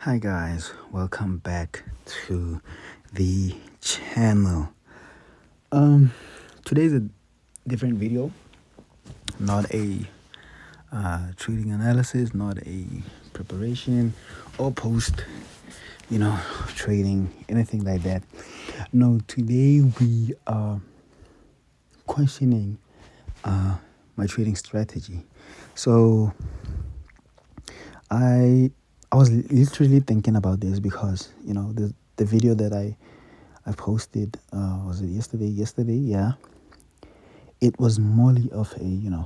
Hi guys, welcome back to the channel. Um Today's a different video, not a trading analysis, not a preparation or post, trading, anything like that. No, today we are questioning my trading strategy. So I was literally thinking about this because the video that I posted, was it yesterday? Yesterday, yeah. It was morely of a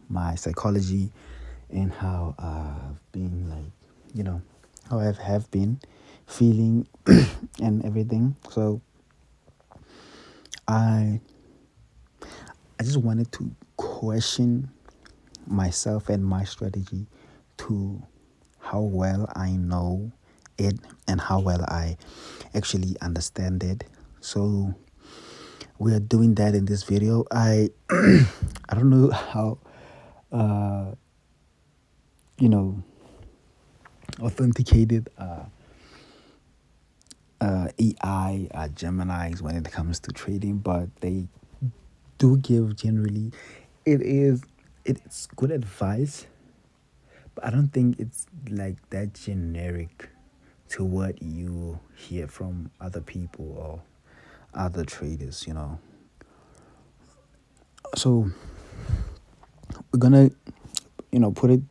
my psychology and how I've been like how I have been feeling and everything. So I I just wanted to question myself and my strategy to how well I know it and how well I actually understand it. So we are doing that in this video. I don't know how uh authenticated AI Geminis when it comes to trading, but they do give generally it's good advice, but I don't think it's like that generic to what you hear from other people or other traders. So we're gonna put it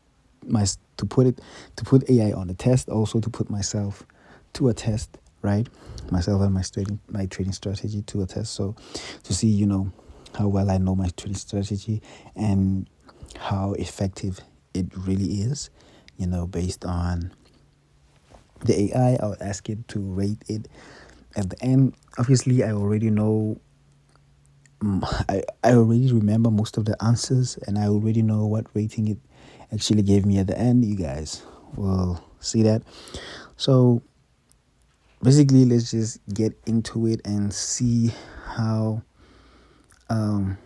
my to put it to put AI on a test, also to put myself to a test, right? Myself and my trading strategy to a test. So to see how well I know my trading strategy and how effective it really is, based on the AI. I'll ask it to rate it at the end. Obviously, I already know. I already remember most of the answers, and I already know what rating it actually gave me at the end. You guys will see that. So basically, let's just get into it and see how um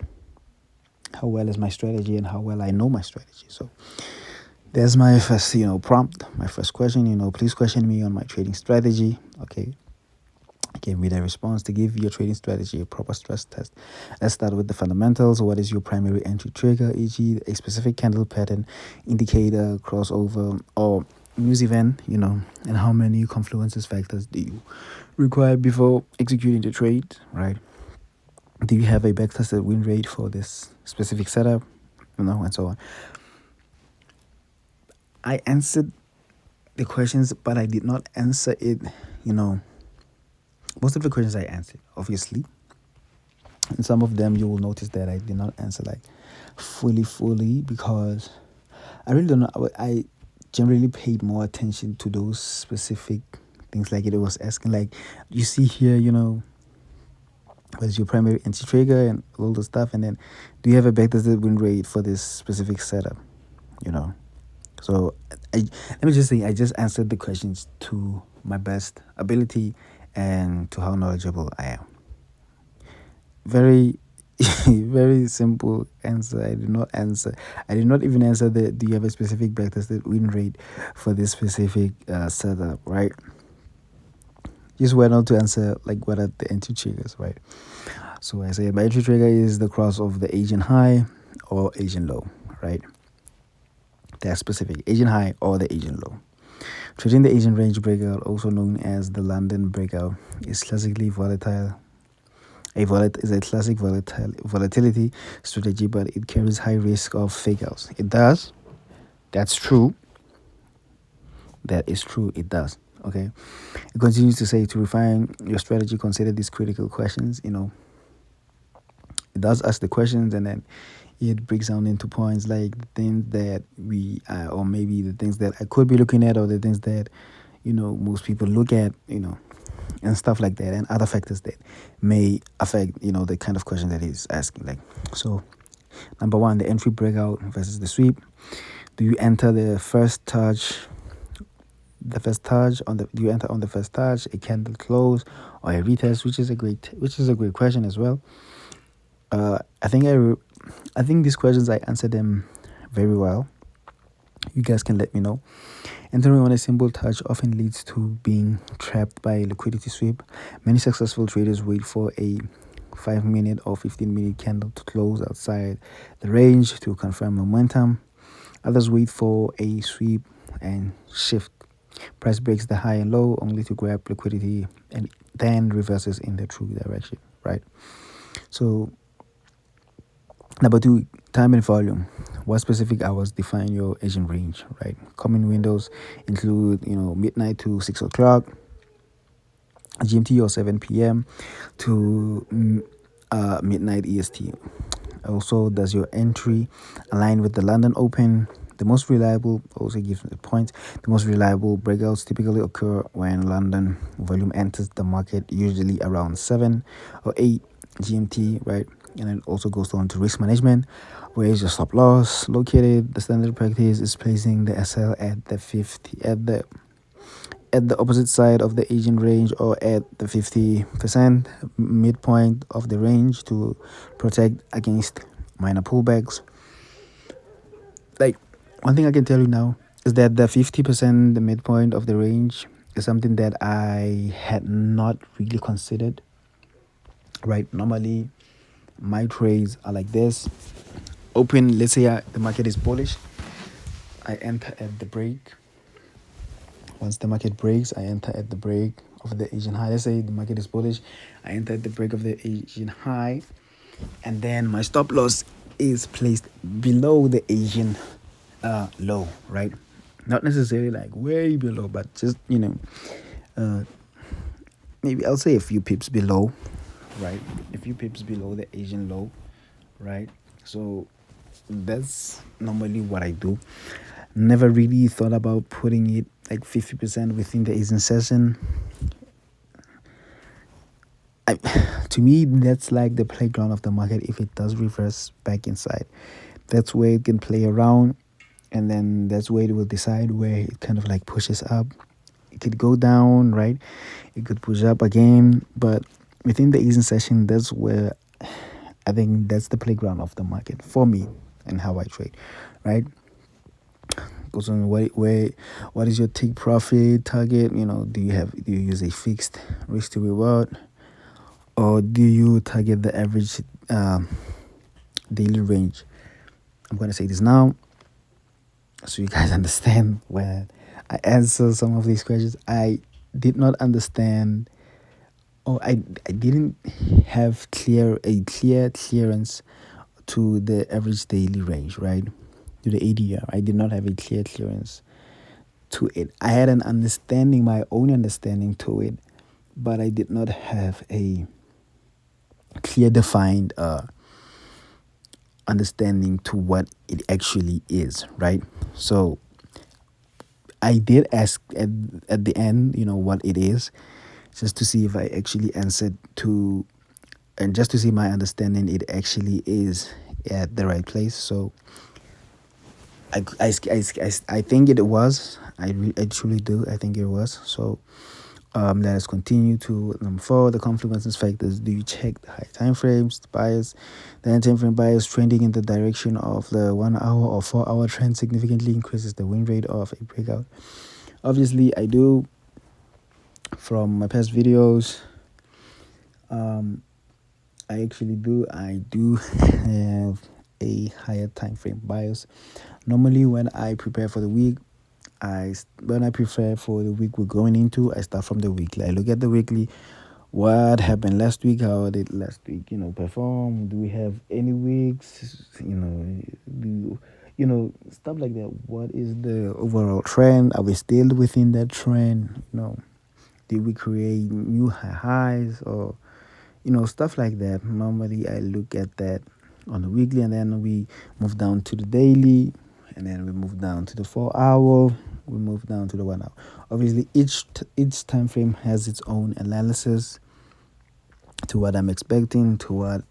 how well is my strategy and how well I know my strategy. So there's my first prompt, my first question. Please question me on my trading strategy. Okay. Give me the response to give your trading strategy a proper stress test. Let's start with the fundamentals. What is your primary entry trigger, e.g., a specific candle pattern, indicator, crossover, or news event, and how many confluences factors do you require before executing the trade, right? Do you have a backtested win rate for this specific setup, and so on. I answered the questions, but I did not answer it, most of the questions I answered, obviously. And some of them you will notice that I did not answer like fully because I really don't know. I generally paid more attention to those specific things, like it was asking, like you see here, what is your primary entry trigger and all the stuff, and then do you have a backtested win rate for this specific setup, you know. So let me just say I just answered the questions to my best ability and to how knowledgeable I am. Very very simple answer. I did not even answer the do you have a specific backtested win rate for this specific setup, right? Just went on to answer like what are the entry triggers, right? So I say my entry trigger is the cross of the Asian high or Asian low, right? That's specific, Asian high or the Asian low. Trading the Asian range breakout, also known as the London breakout, is classically volatile. Is a classic volatility strategy, but it carries high risk of fake outs. It does. That's true. That is true. It does. Okay. It continues to say, to refine your strategy, consider these critical questions. It does ask the questions, and then it breaks down into points, like the things that we or maybe the things that I could be looking at, or the things that most people look at, and stuff like that, and other factors that may affect the kind of question that he's asking. Like, so number one, the entry breakout versus the sweep. Do you enter the first touch? Do you enter on the first touch, a candle close, or a retest? Which is a great question as well. I think these questions I answered them very well. You guys can let me know. Entering on a simple touch often leads to being trapped by a liquidity sweep. Many successful traders wait for a 5 minute or 15-minute candle to close outside the range to confirm momentum. Others wait for a sweep and shift. Price breaks the high and low only to grab liquidity and then reverses in the true direction, right? So, number two, time and volume. What specific hours define your Asian range, right? Common windows include, midnight to 6 o'clock, GMT, or 7 p.m. to midnight EST. Also, does your entry align with the London Open? The most reliable, also gives a point, the most reliable breakouts typically occur when London volume enters the market, usually around 7 or 8 GMT, right? And it also goes on to risk management. Where is your stop loss located? The standard practice is placing the SL at the 50 at the opposite side of the Asian range, or at the 50% midpoint of the range, to protect against minor pullbacks. Like, one thing I can tell you now is that the 50%, the midpoint of the range, is something that I had not really considered, right? Normally, my trades are like this. Open, let's say the market is bullish, I enter at the break. Once the market breaks, I enter at the break of the Asian high. Let's say the market is bullish, I enter at the break of the Asian high, and then my stop loss is placed below the Asian low, right? Not necessarily like way below, but just maybe I'll say a few pips below, right? A few pips below the Asian low, right? So that's normally what I do. Never really thought about putting it like 50% within the Asian session. To me, that's like the playground of the market. If it does reverse back inside, that's where it can play around, and then that's where it will decide where it kind of like pushes up. It could go down, right? It could push up again, but within the Asian session, that's where I think that's the playground of the market for me and how I trade, right? Goes on what is your take profit target? Do you use a fixed risk to reward, or do you target the average daily range? I'm going to say this now so you guys understand. When I answer some of these questions, I did not understand, or I didn't have clear clearance to the average daily range, right? To the ADR. I did not have a clear clearance to it. I had an understanding, my own understanding to it, but I did not have a clear defined understanding to what it actually is, right? So I did ask at the end, what it is, just to see if I actually answered to, and just to see my understanding, it actually is at the right place. So I think it was. I truly do. I think it was. So let us continue to number 4, the confluence factors. Do you check the high time frames, the bias? The time frame bias trending in the direction of the 1 hour or 4 hour trend significantly increases the win rate of a breakout. Obviously, I do. From my past videos, I actually do. I do have a higher time frame bias. Normally, when I prepare for the week, when I prepare for the week we're going into, I start from the weekly. I look at the weekly. What happened last week? How did last week, perform? Do we have any weeks? Stuff like that. What is the overall trend? Are we still within that trend? Did we create new highs, or stuff like that? Normally, I look at that on the weekly, and then we move down to the daily, and then we move down to the 4 hour. We move down to the 1 hour. Obviously, each time frame has its own analysis to what I'm expecting, to what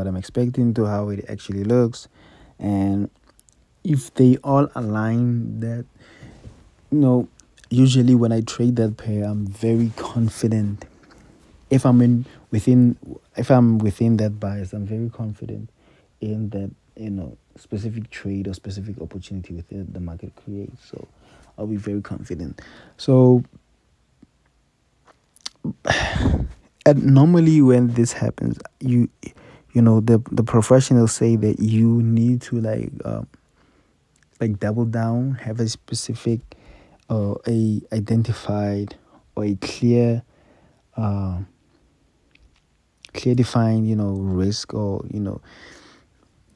I'm expecting, to how it actually looks, and if they all align, that usually when I trade that pair, I'm very confident. If I'm within that bias, I'm very confident in that specific trade or specific opportunity within the market creates. So I'll be very confident. So and normally when this happens, you know the professionals say that you need to like double down, have a specific a identified or a uh, clear defined, risk, or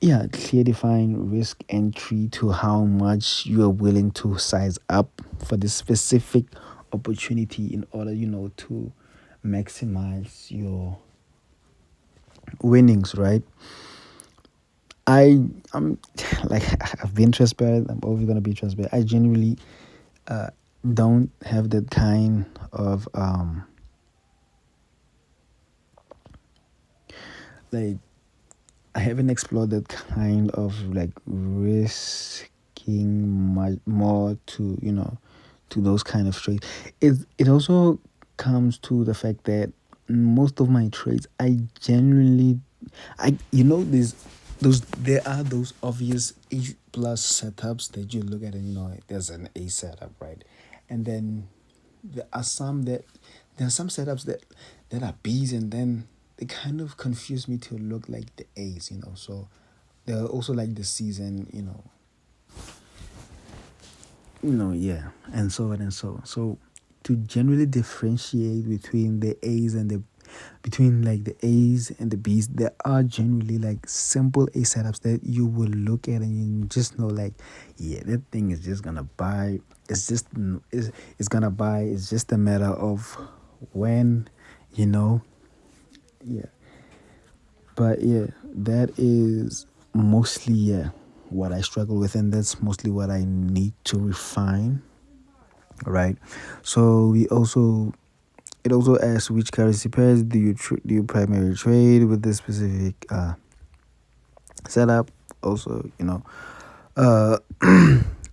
yeah, clear defined risk entry to how much you are willing to size up for this specific opportunity in order, to maximize your winnings, right? I'm like I've been transparent. I'm always gonna be transparent. I genuinely uh, don't have that kind of like I haven't explored that kind of like risking much more to to those kind of trades. It also comes to the fact that most of my trades I genuinely I these those there are those obvious A plus setups that you look at and there's an A setup, right? And then there are some that there are some setups that are B's, and then they kind of confuse me to look like the A's, so they're also like the C's, and yeah, and so on and so on. So to generally differentiate between the A's and the between like the A's and the B's, there are generally like simple A setups that you will look at and you just know like, yeah, that thing is just gonna buy. It's gonna buy. It's just a matter of when, you know, yeah. But yeah, that is mostly what I struggle with, and that's mostly what I need to refine, right? So we also it also asks which currency pairs do you primary trade with this specific setup. Also, are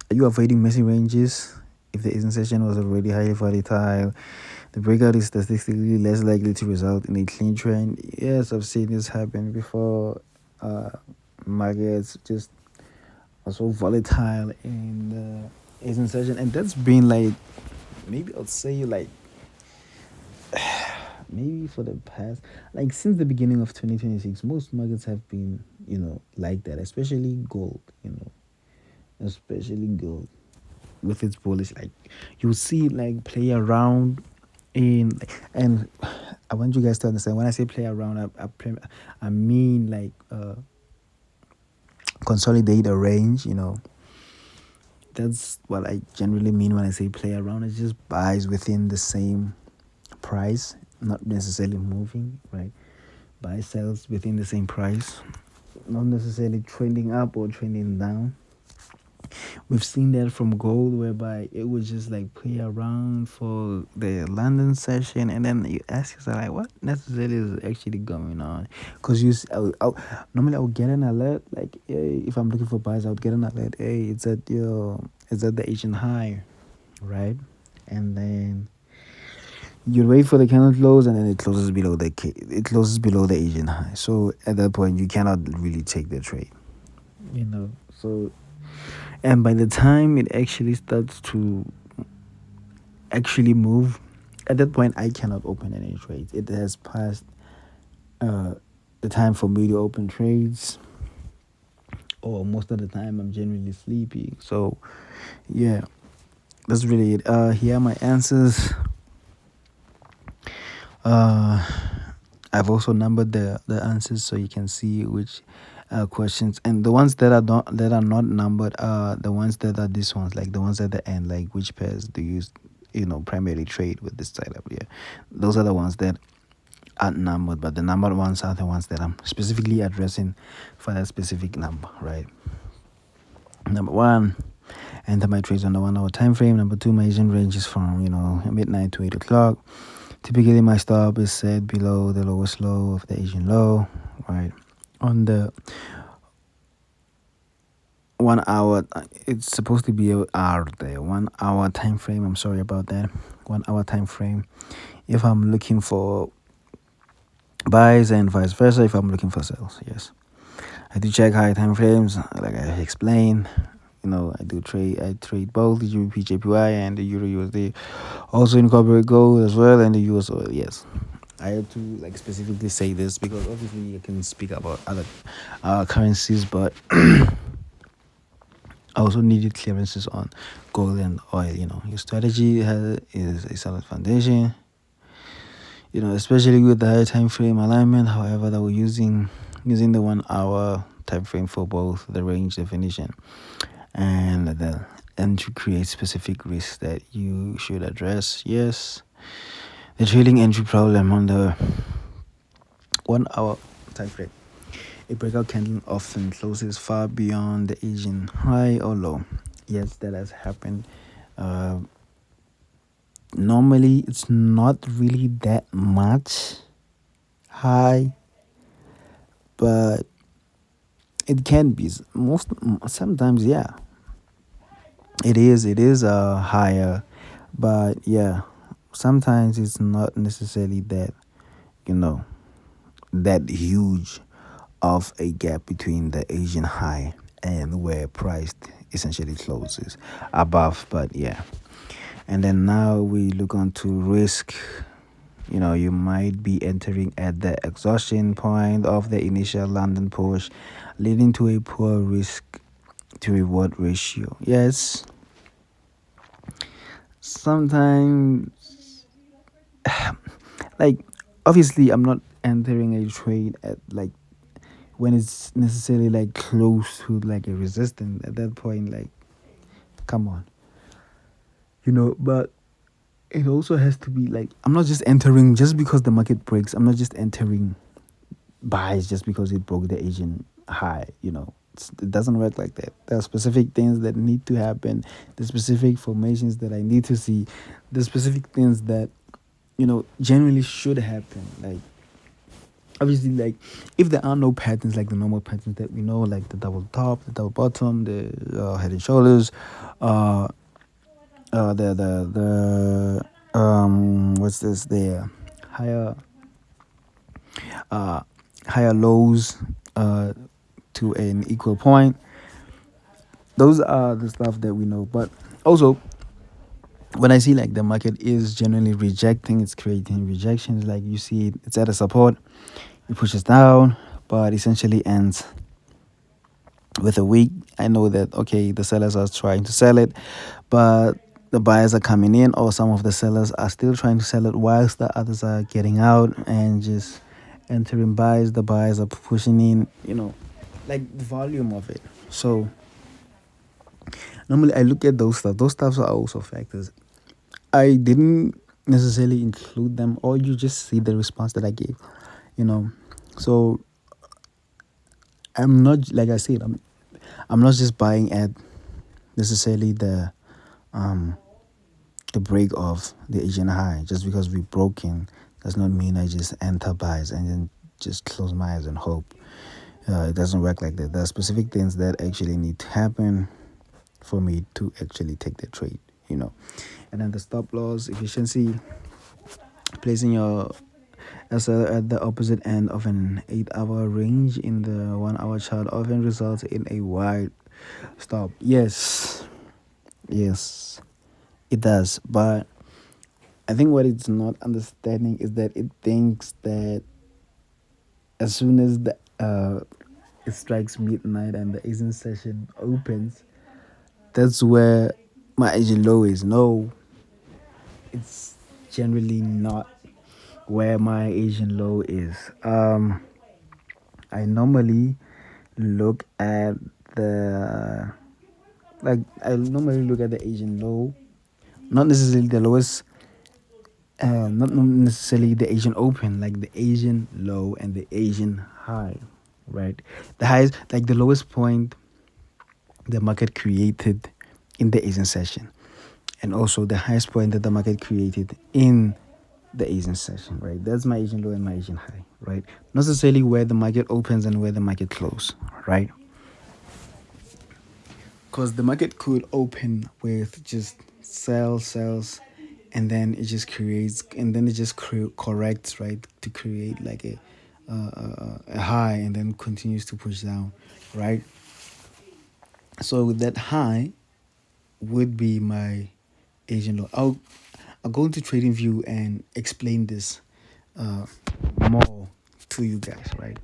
you avoiding messy ranges? If the session was already highly volatile, the breakout is statistically less likely to result in a clean trend. Yes, I've seen this happen before. Markets just are so volatile in the Asian session, and that's been like maybe I'll say like maybe for the past like since the beginning of 2026, most markets have been like that, especially gold, especially gold with its bullish, like you see it like play around in. And I want you guys to understand when I say play around, I mean like consolidate a range. That's what I generally mean when I say play around. It just buys within the same price, not necessarily moving, right? Buy sells within the same price, not necessarily trending up or trending down. We've seen that from gold, whereby it would just like play around for the London session, and then you ask yourself like, what necessarily is actually going on? Because normally I would get an alert like, hey, if I'm looking for buys, I would get an alert. Hey, it's at the Asian high, right? And then you wait for the candle close, and then it closes below the Asian high. So at that point, you cannot really take the trade. So and by the time it actually starts to actually move, at that point I cannot open any trades. It has passed the time for me to open trades, or most of the time I'm generally sleepy. So yeah, that's really it. Here are my answers. I've also numbered the answers so you can see which questions, and the ones that are not numbered are the ones that are these ones, like the ones at the end, like which pairs do you primarily trade with this setup. Yeah, those are the ones that aren't numbered, but the numbered ones are the ones that I'm specifically addressing for that specific number, right? Number one, enter my trades on the 1 hour time frame. Number two, my Asian range is from midnight to 8 o'clock. Typically, my stop is set below the lowest low of the Asian low, right? On the 1 hour, it's supposed to be a hour there. 1 hour time frame. I'm sorry about that. 1 hour time frame. If I'm looking for buys, and vice versa if I'm looking for sales, yes. I do check high time frames, like I explained. I trade both the GBP JPY and the Euro USD. Also incorporate gold as well and the US oil. Yes, I have to like specifically say this because obviously you can speak about other currencies, but I also needed clearances on gold and oil. Your strategy is a solid foundation. Especially with the high time frame alignment. However, that we're using the 1 hour time frame for both the range definition and to create specific risks that you should address. Yes, the trailing entry problem on the 1 hour time frame. A breakout candle often closes far beyond the Asian high or low. Yes, that has happened. Uh, Normally, it's not really that much high, but it can be sometimes. Yeah, it is higher, but yeah, sometimes it's not necessarily you know that huge of a gap between the Asian high and where price essentially closes above. But yeah, and then now we look on to risk. You might be entering at the exhaustion point of the initial London push, leading to a poor risk to reward ratio. Yes, sometimes, like, obviously, I'm not entering a trade at like when it's necessarily like close to like a resistance. At that point, like, come on, but it also has to be like I'm not just entering just because the market breaks. I'm not just entering buys just because it broke the Asian high. It doesn't work like that. There are specific things that need to happen, the specific formations that I need to see, the specific things that generally should happen. Like, obviously, like, if there are no patterns like the normal patterns that we know, like the double top, the double bottom, the head and shoulders, uh what's this, the higher uh higher lows uh to an equal point. Those are the stuff that we know. But also, when I see like the market is generally rejecting, it's creating rejections. Like, you see it's at a support, it pushes down, but essentially ends with a week. I know that, okay, the sellers are trying to sell it, but the buyers are coming in, or some of the sellers are still trying to sell it whilst the others are getting out and just entering buys. The buyers are pushing in, like the volume of it. So normally I look at those stuff. Those stuffs are also factors. I didn't necessarily include them, or you just see the response that I gave, you know. So I'm not, like I said, I'm not just buying at necessarily um the break of the Asian high. Just because we broken does not mean I just enter buys and then just close my eyes and hope. It doesn't work like that. There are specific things that actually need to happen for me to actually take the trade. And then the stop loss efficiency, placing your SL at the opposite end of an 8-hour range in the 1 hour chart often results in a wide stop. Yes, it does. But I think what it's not understanding is that it thinks that as soon as it strikes midnight and the Asian session opens, that's where my Asian low is. No, it's generally not where my Asian low is. I normally look at the I normally look at the Asian low, not necessarily the lowest, not necessarily the Asian open, like the Asian low and the Asian high, right? The highest, like the lowest point the market created in the Asian session, and also the highest point that the market created in the Asian session, right? That's my Asian low and my Asian high, right? Not necessarily where the market opens and where the market closes, right? Because the market could open with just sells, and then it just creates, and then it just corrects, right, to create like a high and then continues to push down, right? So that high would be my Asian low. I'll go into TradingView and explain this uh, more to you guys, right?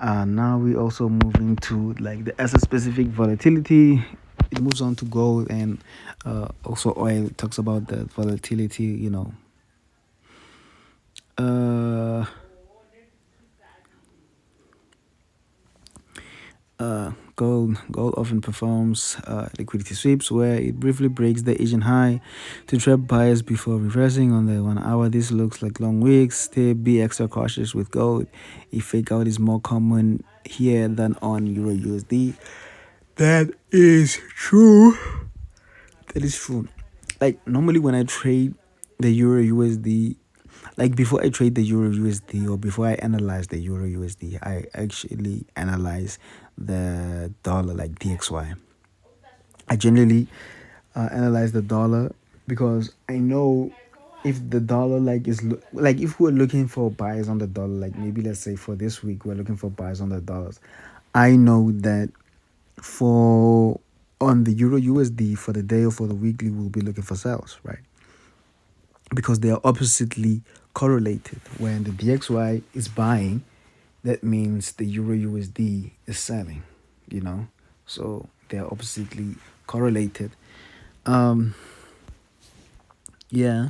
Now we also move into like the asset specific volatility. It moves on to gold and also oil. It talks about the volatility, Uh, gold often performs liquidity sweeps where it briefly breaks the Asian high to trap buyers before reversing on the 1 hour. This looks like long weeks. Still, be extra cautious with gold. A fake out is more common here than on Euro USD. That is true. That is true. Like normally when I trade the Euro USD, like before I trade the Euro USD or before I analyze the Euro USD, I actually analyze the dollar like DXY. I generally analyze the dollar because I know if the dollar like like if we're looking for buys on the dollar, like maybe let's say for this week we're looking for buys on the dollars. I know that for on the Euro USD for the day or for the weekly, we'll be looking for sales, right? Because they are oppositely correlated. When the DXY is buying, that means the Euro USD is selling, you know? So they are oppositely correlated. Um, yeah,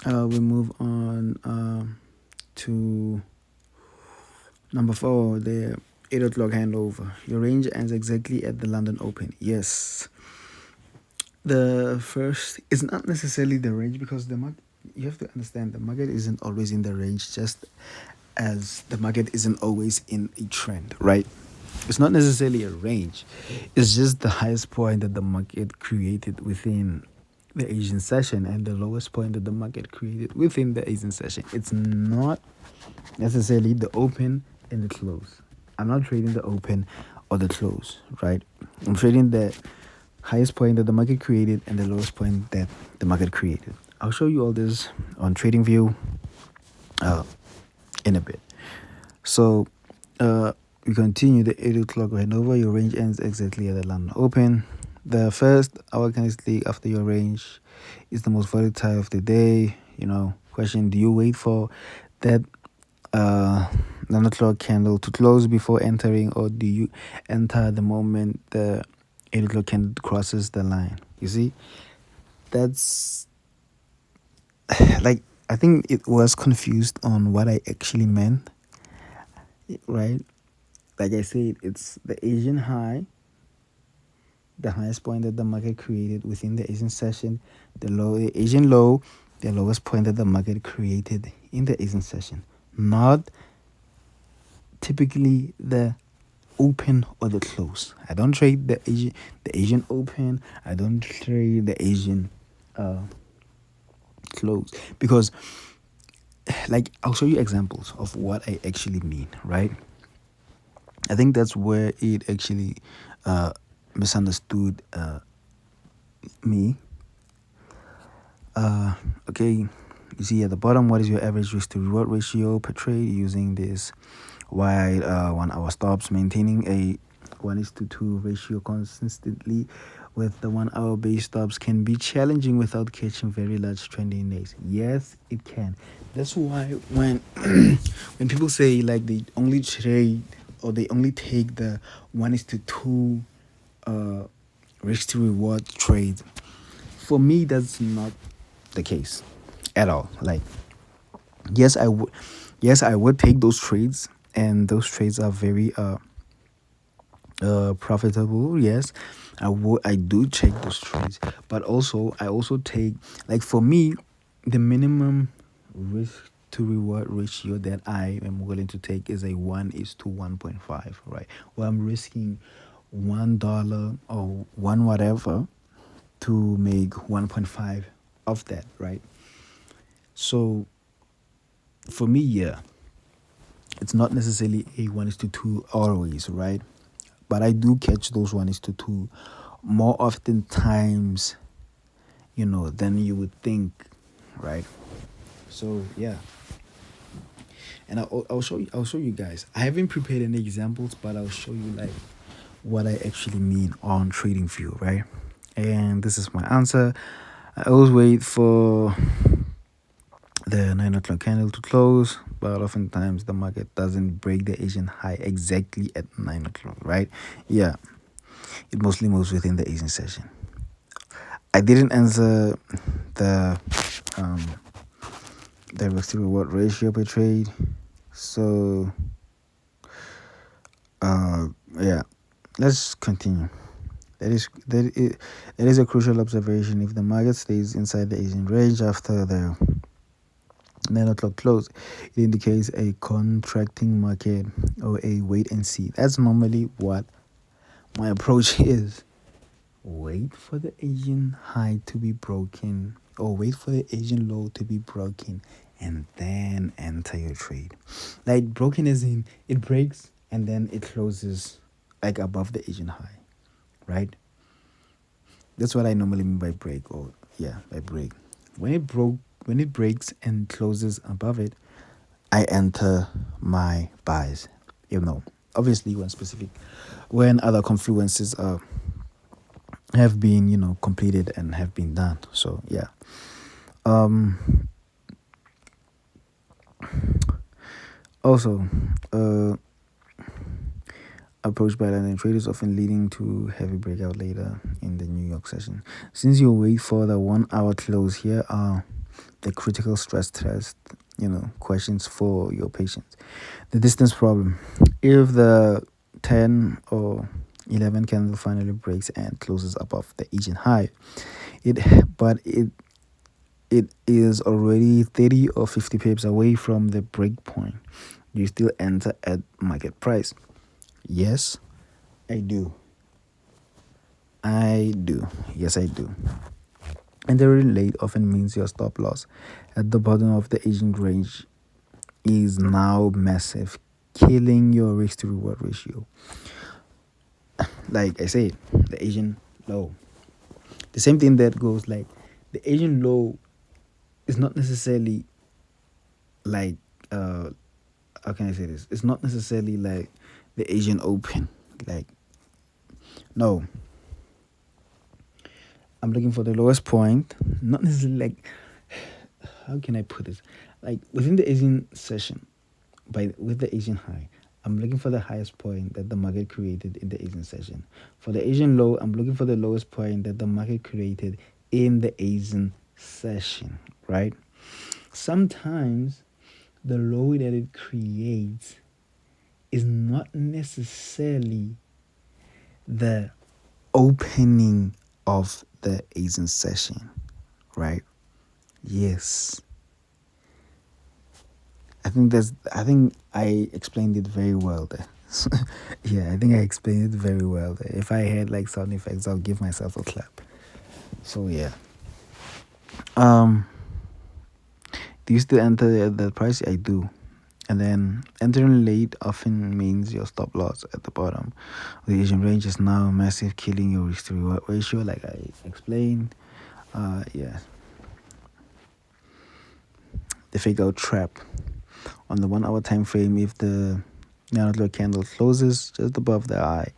we move on to number 4, the 8 o'clock handover. Your range ends exactly at the London Open. Yes. The first is not necessarily the range because the market, you have to understand the market isn't always in the range, just as the market isn't always in a trend, right? It's not necessarily a range, it's just the highest point that the market created within the Asian session and the lowest point that the market created within the Asian session. It's not necessarily the open and the close. I'm not trading the open or the close, right? I'm trading the highest point that the market created and the lowest point that the market created. I'll show you all this on TradingView uh, in a bit. So we continue the 8 o'clock handover. Your range ends exactly at the London Open. The first hour candlestick after your range is the most volatile of the day. Question: do you wait for that 9 o'clock candle to close before entering, or do you enter the moment the 8 o'clock candle crosses the line? You see, that's like I think it was confused on what I actually meant, right? Like I said, it's the Asian high, the highest point that the market created within the Asian session, the Asian low, the lowest point that the market created in the Asian session. Not typically the open or the close. I don't trade the Asian open. I don't trade the Asian close because like I'll show you examples of what I actually mean, right? I think that's where it actually misunderstood me. Okay, you see at the bottom, what is your average risk to reward ratio per trade using this wide 1 hour stops, maintaining a 1:2 ratio consistently with the 1 hour base stops can be challenging without catching very large trending days. Yes, it can. That's why when when people say like they only trade or they only take the 1:2 uh, risk to reward trade, for me that's not the case at all. Like yes, I would take those trades, and those trades are very profitable. Yes, I do check those trades, but also I also take, like for me, the minimum risk to reward ratio that I am willing to take is a 1:1.5, right? Where I'm risking $1 or one whatever to make 1.5 of that, right? So for me, yeah, it's not necessarily a 1:2 always, right? But I do catch those 1:2 more often times, than you would think, right? So yeah, and I'll show you. I'll show you guys. I haven't prepared any examples, but I'll show you like what I actually mean on trading view, right? And this is my answer. I always wait for the 9 o'clock candle to close, but oftentimes the market doesn't break the Asian high exactly at 9 o'clock, right? Yeah, it mostly moves within the Asian session. I didn't answer the um the risk to reward ratio per trade, so yeah, let's continue. That is a crucial observation. If the market stays inside the Asian range after the 9 o'clock close, it indicates a contracting market or a wait and see. That's normally what my approach is. Wait for the Asian high to be broken, or wait for the Asian low to be broken, and then enter your trade. Like broken as in it breaks and then it closes like above the Asian high, right? That's what I normally mean by break, or yeah, by break. When it breaks and closes above it, I enter my buys. Obviously when other confluences have been completed and have been done. So yeah. Um. Also, approach by London traders often leading to heavy breakout later in the New York session. Since you wait for the 1 hour close, here are the critical stress test, questions for your patience. The distance problem. If the 10 or 11 candle finally breaks and closes above the Asian high, it is already 30 or 50 pips away from the break point. You still enter at market price. Yes, I do. Yes, I do. Entering late often means your stop loss at the bottom of the Asian range is now massive, killing your risk to reward ratio. Like I said, the Asian low. The same thing that goes like the Asian low is not necessarily like how can I say this? It's not necessarily like the Asian Open. Like no. I'm looking for the lowest point. Not necessarily like how can I put this? Like within the Asian session, with the Asian high, I'm looking for the highest point that the market created in the Asian session. For the Asian low, I'm looking for the lowest point that the market created in the Asian session, right? Sometimes the low that it creates is not necessarily the opening of the Asian session, right? Yes. I think I explained it very well there. Yeah, I think I explained it very well there. If I had like sound effects, I'll give myself a clap. So yeah. Um do you still enter at that price? I do. And then entering late often means your stop loss at the bottom. The Asian range is now massive, killing your risk to reward ratio, like I explained. Yeah. The fake out trap. On the 1 hour time frame, if the 9 o'clock candle closes just above the eye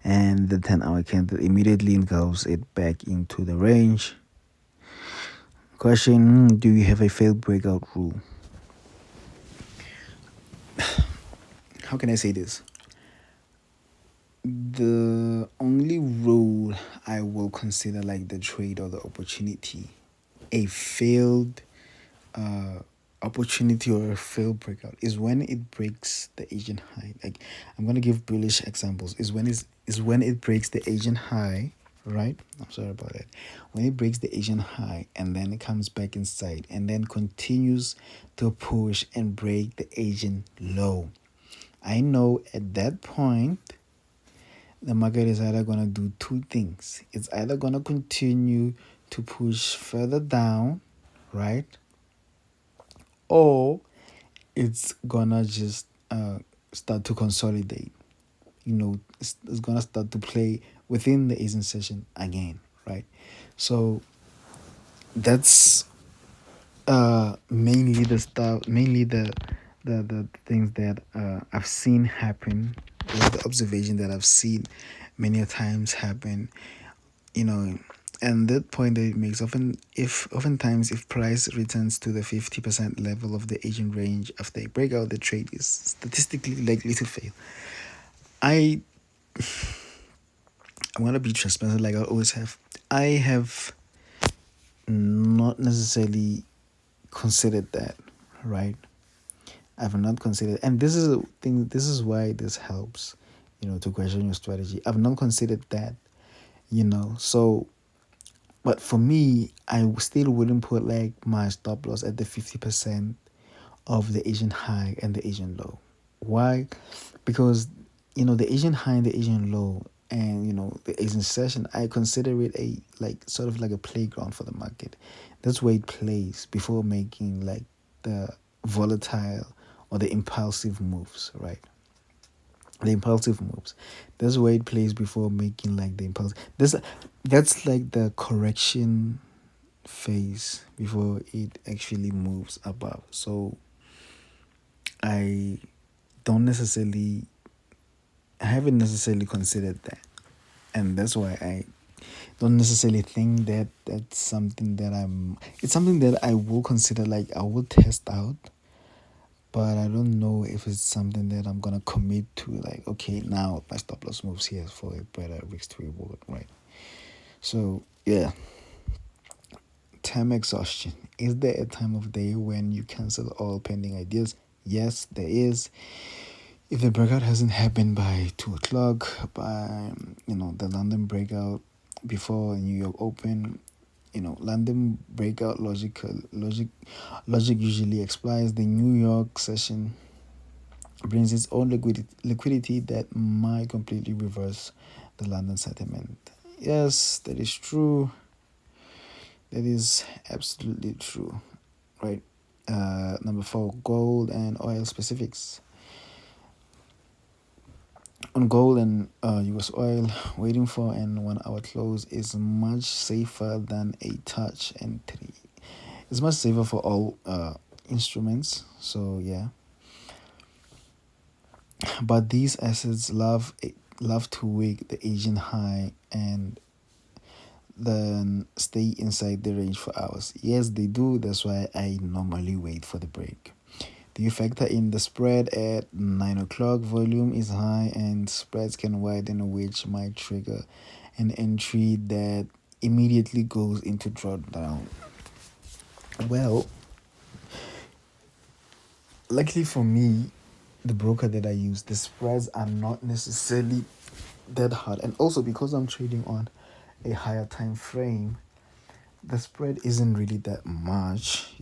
and the 10-hour candle immediately goes it back into the range. Question: do you have a failed breakout rule? How can I say this? The only rule I will consider like the trade or the opportunity a failed opportunity or a failed breakout is when it breaks the Asian high. Like I'm gonna give bullish examples. Is when it breaks the Asian high, right? I'm sorry about that. When it breaks the Asian high and then it comes back inside and then continues to push and break the Asian low. I know at that point the market is either gonna do two things. It's either gonna continue to push further down, right? Or it's gonna just start to consolidate. It's gonna start to play within the Asian session again, right? So that's mainly the the things that I've seen happen, or the observation that I've seen many a times happen, you know, and that point that it makes, oftentimes if price returns to the 50% level of the Asian range after a breakout, the trade is statistically likely to fail. I I'm gonna be transparent like I always have. I have not necessarily considered that, right? I've not considered, and this is a thing. This is why this helps, to question your strategy. I've not considered that, So, but for me, I still wouldn't put like my stop loss at the 50% of the Asian high and the Asian low. Why? Because the Asian high and the Asian low, and the Asian session, I consider it a like sort of like a playground for the market. That's where it plays before making like the volatile or the impulsive moves, right? The impulsive moves. That's where it plays before making like the impulse. That's like the correction phase before it actually moves above. So I don't necessarily I haven't necessarily considered that. And that's why I don't necessarily think that that's something that it's something that I will consider, like I will test out, but I don't know if it's something that I'm gonna commit to, like, okay, now my stop loss moves here for a better risk to reward, right? So yeah. Time exhaustion. Is there a time of day when you cancel all pending ideas? Yes, there is. If the breakout hasn't happened by 2 o'clock, by the London breakout before New York Open, London breakout logic usually expires. The New York session brings its own liquidity that might completely reverse the London sentiment. Yes, that is true. That is absolutely true, right? Number four, gold and oil specifics. On gold and US oil, waiting for an 1 hour close is much safer than a touch entry. It's much safer for all instruments. So yeah, but these assets love to wig the Asian high and then stay inside the range for hours. Yes, they do. That's why I normally wait for the break. Do you factor in the spread at 9 o'clock? Volume is high and spreads can widen, which might trigger an entry that immediately goes into drawdown. Well, luckily for me, the broker that I use, the spreads are not necessarily that hard. And also because I'm trading on a higher time frame, the spread isn't really that much.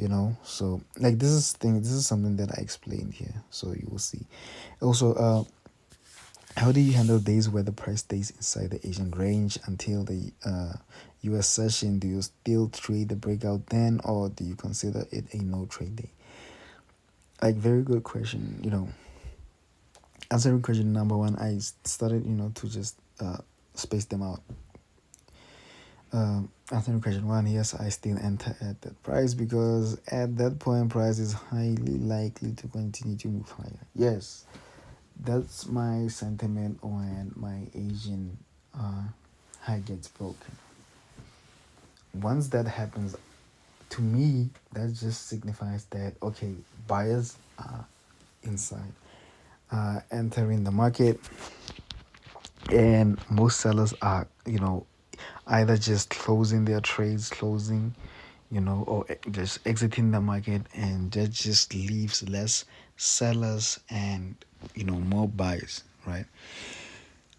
So like this is something that I explained here. So you will see. Also, how do you handle days where the price stays inside the Asian range until the US session? Do you still trade the breakout then, or do you consider it a no trade day? Like, very good question. Answering question number one, I started, to just space them out. Answering question one, yes, I still enter at that price because at that point, price is highly likely to continue to move higher. Yes, that's my sentiment when my Asian high gets broken. Once that happens, to me, that just signifies that, okay, buyers are inside, entering the market, and most sellers are, either just closing their trades, or just exiting the market, and that just leaves less sellers and, more buyers, right?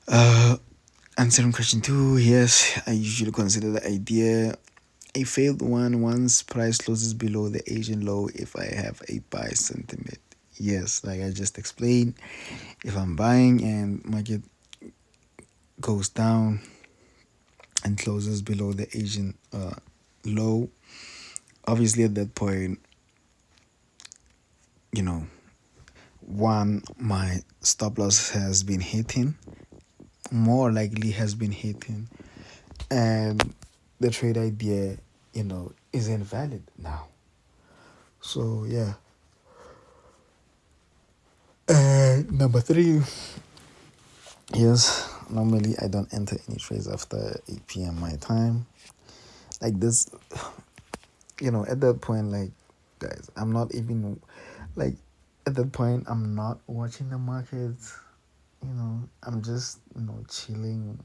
Uh, Answering question two, yes, I usually consider the idea a failed one once price closes below the Asian low if I have a buy sentiment. Yes, like I just explained, if I'm buying and market goes down and closes below the Asian low, obviously at that point, you know, one, my stop loss has been hitting, more likely has been hitting, and the trade idea, is invalid now. So yeah, Number three, yes, normally I don't enter any trades after 8 p.m. my time. Like this, at that point, like, guys, I'm not even, like, at that point, I'm not watching the markets. I'm just, chilling,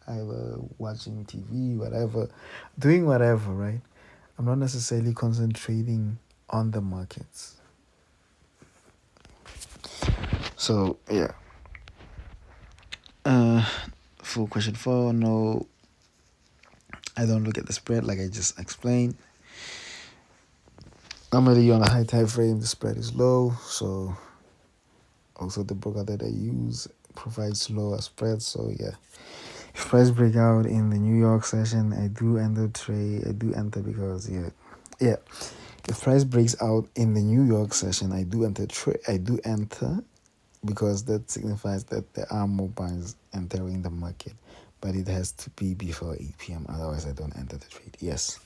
either watching TV, whatever, doing whatever, right? I'm not necessarily concentrating on the markets. So, yeah. Uh, for question four, no, I don't look at the spread like I just explained. Normally on a high time frame, the spread is low, so also the broker that I use provides lower spreads. So yeah, if price breakout in the New York session, I do enter trade. I do enter because yeah. If price breaks out in the New York session, I do enter trade. I do enter because that signifies that there are more buyers entering the market, but it has to be before 8 p.m. Otherwise, I don't enter the trade. Yes.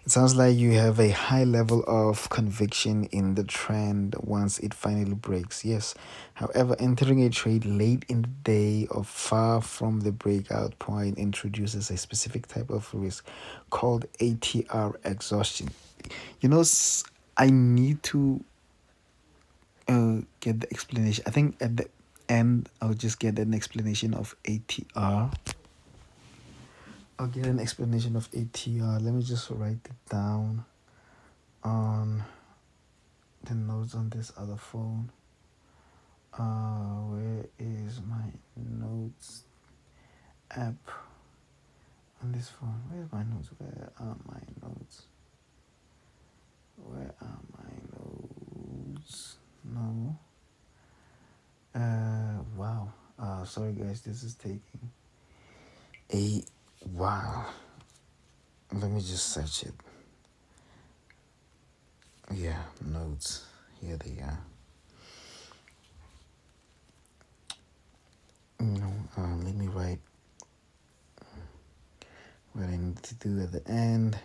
It sounds like you have a high level of conviction in the trend once it finally breaks. Yes. However, entering a trade late in the day or far from the breakout point introduces a specific type of risk called ATR exhaustion. I need to get the explanation. I think at the end, I'll just get an explanation of ATR. I'll get an explanation of ATR. Let me just write it down on the notes on this other phone. Where is my notes app on this phone? Where's my notes? Where are my notes? Where are my notes? No. Wow. Sorry guys, this is taking a while. Let me just search it. Yeah, notes. Here they are. Let me write what I need to do at the end.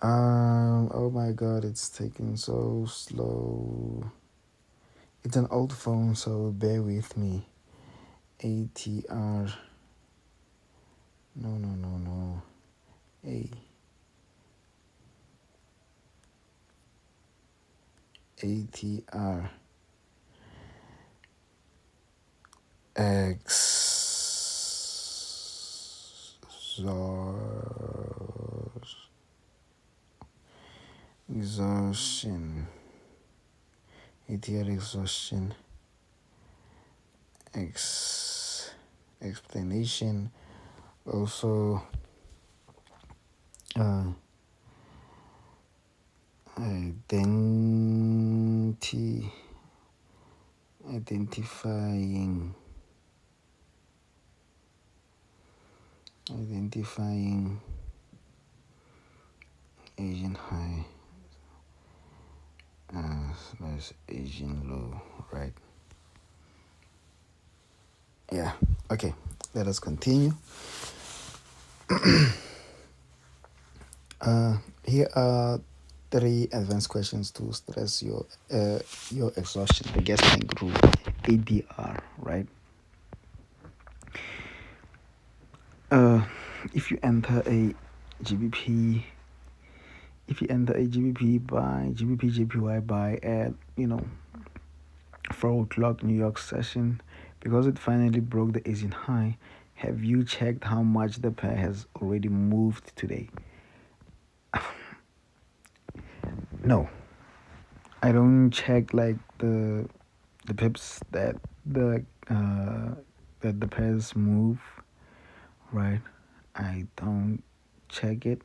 Oh my god, it's taking so slow. It's an old phone, so bear with me. ATR. No. ATR. Exhaustion. ATR exhaustion. Explanation. Also, identifying Asian high as Asian low, right? Yeah. Okay. Let us continue. Here are 3 advanced questions to stress your exhaustion. The Gasbank rule, ADR, right? If you enter a GBP, by GBP JPY by at 4 o'clock New York session, because it finally broke the Asian high, have you checked how much the pair has already moved today? No, I don't check like the pips that the pairs move, right? I don't check it.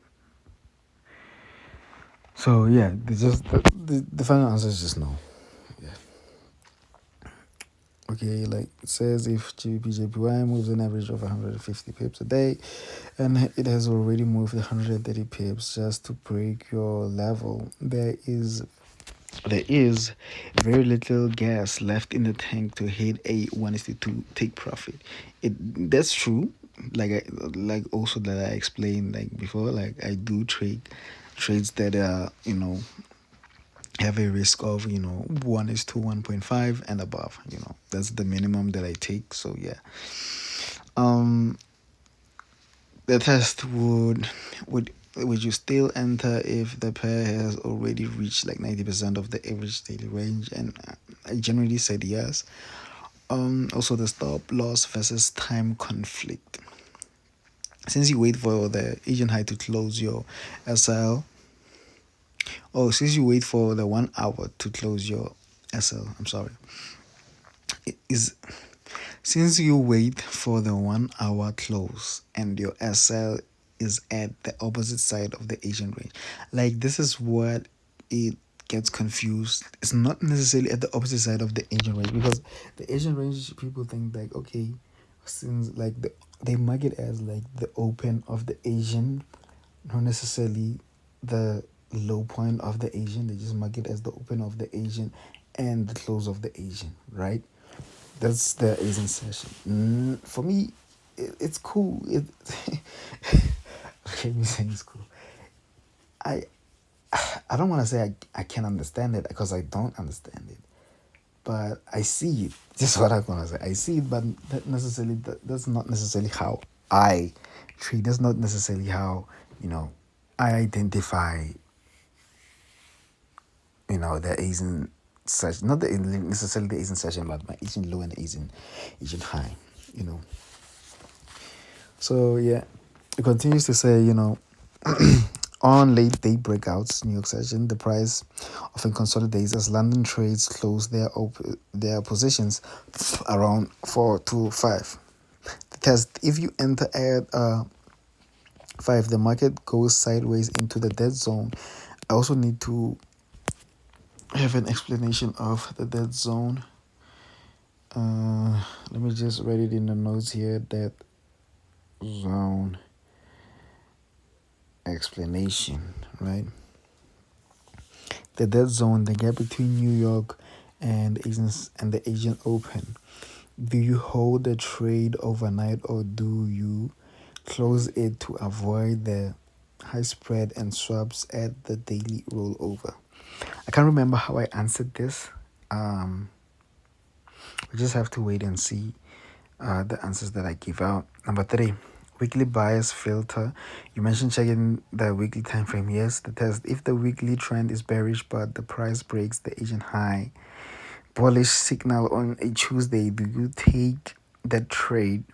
So yeah, the final answer is just no. Yeah. Okay, like it says, if GBP/JPY moves an average of 150 pips a day, and it has already moved 130 pips just to break your level, there is very little gas left in the tank to hit a 1:2 take profit. That's true. Like also that I explained like before. Like I do trades that are have a risk of 1 is to 1.5 and above. That's the minimum that I take. So yeah, um the test would you still enter if the pair has already reached like 90% of the average daily range? And I generally said yes. Also the stop loss versus time conflict. Since you wait for the Asian high to close your SL, since you wait for the 1 hour to close your SL, I'm sorry, is since you wait for the 1 hour close and your SL is at the opposite side of the Asian range, like this is what it gets confused. It's not necessarily at the opposite side of the Asian range, because the Asian range people think like, okay, since like they mark it as like the open of the Asian, not necessarily the low point of the Asian. They just mark it as the open of the Asian and the close of the Asian, right? That's the Asian session. For me, it's cool. Okay, me saying it's cool. I I don't want to say I can't understand it, because I don't understand it, but I see it. Just what I'm gonna say. I see it, but that's not necessarily how I treat. That's not necessarily how I identify the Asian session, not the necessarily the Asian session, but my Asian low and Asian high, you know. So yeah, it continues to say, on late day breakouts, New York session, the price often consolidates as London trades close their positions around 4 to 5. The test: if you enter at 5, the market goes sideways into the dead zone. I also need to have an explanation of the dead zone. Let me just write it in the notes here. Dead zone explanation, right? The dead zone, the gap between New York and the Asian Open. Do you hold the trade overnight, or do you close it to avoid the high spread and swaps at the daily rollover? I can't remember how I answered this. We just have to wait and see the answers that I give out. Number 3, weekly bias filter. You mentioned checking the weekly time frame. Yes, the test: if the weekly trend is bearish but the price breaks the Asian high, bullish signal on a Tuesday, do you take that trade,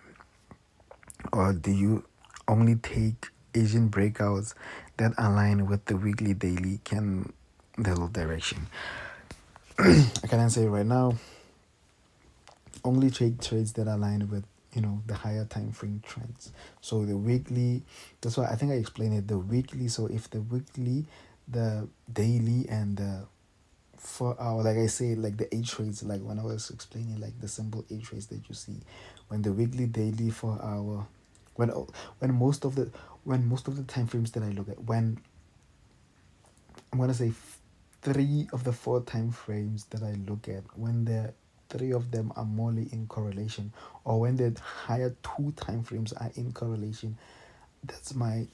or do you only take Asian breakouts that align with the weekly daily candle direction? I can answer it right now. Only take trades that align with the higher time frame trends. So the weekly, that's why I think I explained it. The weekly, so if the weekly, the daily, and the 4 hour, like I say, like the 8 trades, like when I was explaining like the simple 8 trades that you see, when the weekly, daily, 4 hour, when when most of the time frames that I look at, when I'm gonna say 3 of the 4 time frames that I look at, when the 3 of them are morely in correlation, or when the higher 2 time frames are in correlation, that's my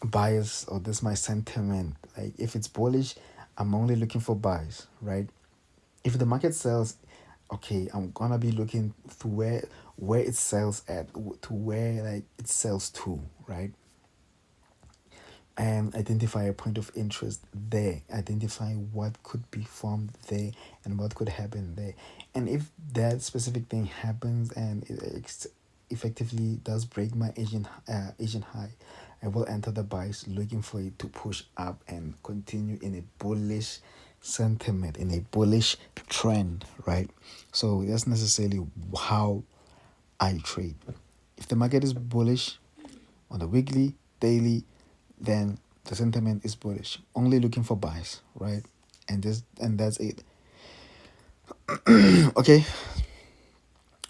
bias, or that's my sentiment. Like if it's bullish, I'm only looking for buys, right? If the market sells, okay, I'm gonna be looking to where it sells at, to where like it sells to, right? And identify a point of interest there, identify what could be formed there and what could happen there. And if that specific thing happens and it effectively does break my Asian high, I will enter the buys, looking for it to push up and continue in a bullish sentiment, in a bullish trend, right? So that's necessarily how I trade. If the market is bullish on the weekly, daily, then the sentiment is bullish. Only looking for buys, right? And that's it. Okay.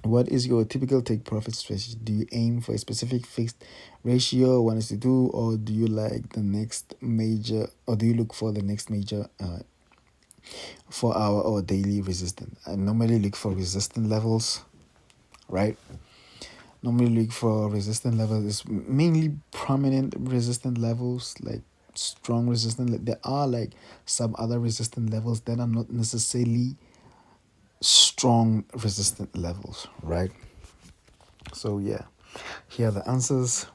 What is your typical take profit strategy? Do you aim for a specific fixed ratio, 1:2, or do you like the next major, or do you look for the next major 4 hour or daily resistance? I normally look for resistance levels, right? Normally look for resistance levels, is mainly prominent resistance levels, like strong resistance. There are like some other resistant levels that are not necessarily strong resistant levels, right? So yeah, here are the answers.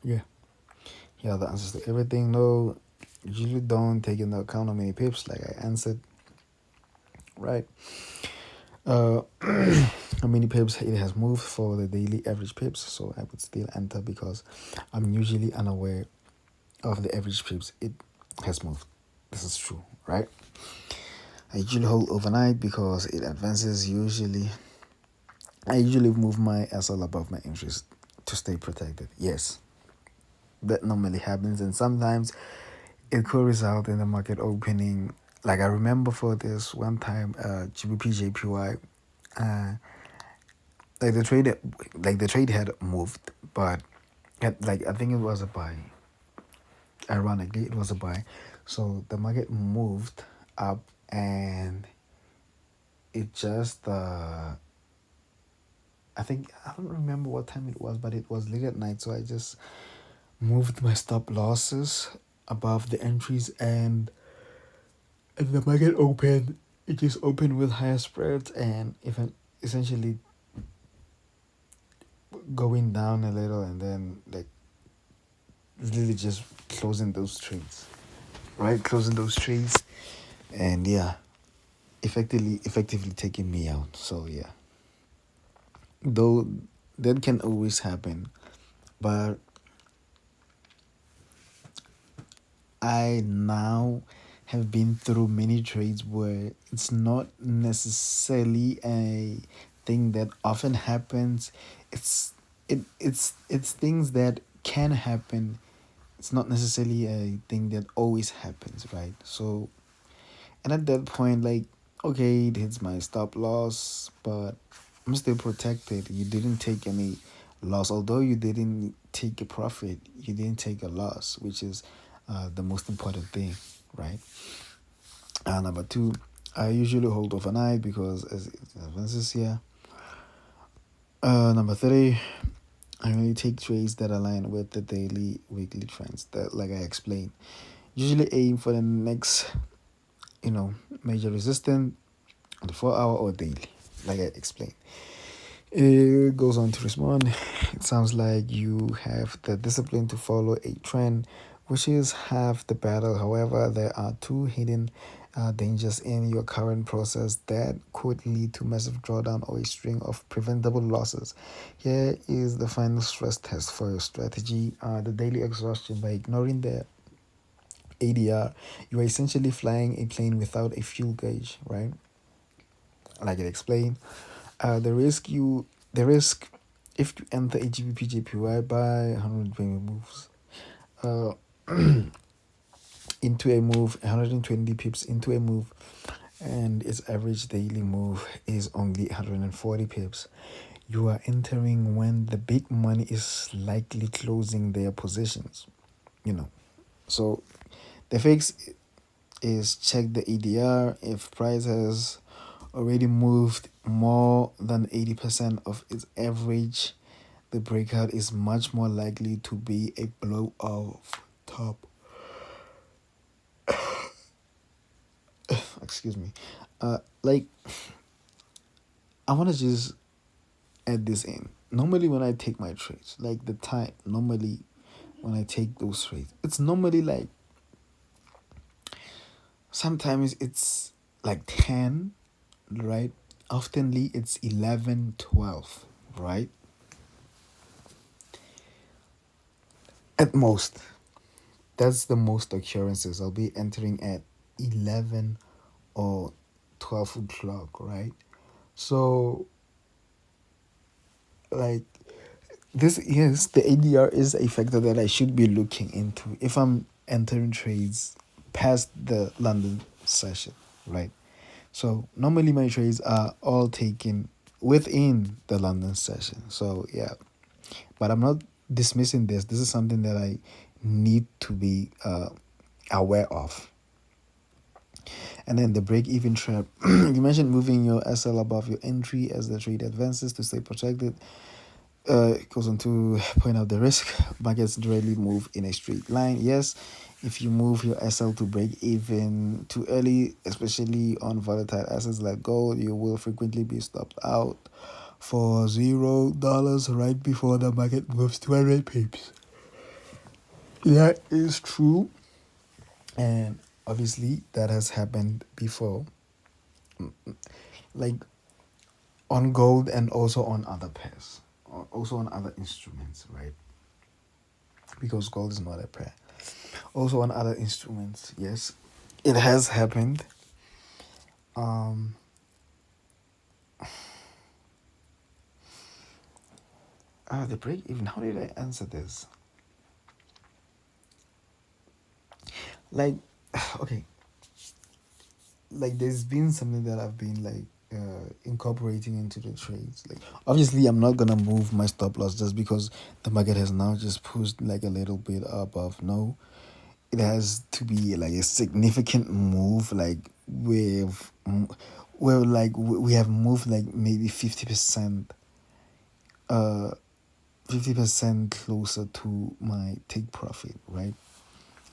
Yeah, here are the answers to everything. No, usually don't take into account how many pips, like I answered, right? Uh, how many pips it has moved for the daily average pips, so I would still enter because I'm usually unaware of the average pips it has moved. This is true, right? I usually hold overnight because it advances usually. I usually move my SL above my interest to stay protected. Yes, that normally happens, and sometimes it could result in the market opening. Like I remember for this one time, GBP JPY, uh, like the trade had moved, but like I think it was a buy. Ironically, it was a buy, so the market moved up, and it just I think I don't remember what time it was, but it was late at night, so I just moved my stop losses above the entries, and the market opened. It just opened with higher spreads, and even essentially going down a little, and then like really just closing those trades, right? Closing those trades, and yeah, effectively taking me out. So yeah, though that can always happen, but I now have been through many trades where it's not necessarily a thing that often happens. It's things that can happen. It's not necessarily a thing that always happens, right? So, and at that point, like, okay, it hits my stop loss, but I'm still protected. You didn't take any loss, although you didn't take a profit. You didn't take a loss, which is the most important thing, right? Number two, I usually hold overnight because as it advances here. Number three, I only take trades that align with the daily, weekly trends that, like I explained, usually aim for the next, major resistance on the 4 hour or daily, like I explained. It goes on to respond. It sounds like you have the discipline to follow a trend, which is half the battle. However, there are two hidden dangers in your current process that could lead to massive drawdown or a string of preventable losses. Here is the final stress test for your strategy. The daily exhaustion. By ignoring the ADR, you are essentially flying a plane without a fuel gauge, right? Like I explained. The risk if you enter a GBP JPY by 120 moves uh into a move, 120 pips into a move, and its average daily move is only 140 pips. You are entering when the big money is likely closing their positions, you know. So the fix is check the EDR. If price has already moved more than 80% of its average, the breakout is much more likely to be a blow off top. Excuse me. Like I want to just add this in. Normally, when I take my trades, like the time, normally when I take those trades, it's normally like sometimes it's like 10, right? Oftenly it's 11, 12, right? At most. That's the most occurrences. I'll be entering at 11 or 12 o'clock, right? So, like, this, yes, the ADR is a factor that I should be looking into if I'm entering trades past the London session, right? So, normally my trades are all taken within the London session. So, yeah, but I'm not dismissing this. This is something that I need to be aware of. And then the break even trap. You mentioned moving your SL above your entry as the trade advances to stay protected. It goes on to point out the risk. Markets rarely move in a straight line. Yes, if you move your SL to break even too early, especially on volatile assets like gold, you will frequently be stopped out for $0 right before the market moves 200 pips. That is true, and obviously that has happened before, like on gold and also on other pairs, also on other instruments, right? Because gold is not a pair. Also on other instruments, yes, it has happened. Um, the break even. How did I answer this? Like, okay, like there's been something that I've been like incorporating into the trades. Like, obviously, I'm not gonna move my stop loss just because the market has now just pushed like a little bit above. No, it has to be like a significant move. Like we've, where like we have moved like maybe 50%, 50% closer to my take profit, right?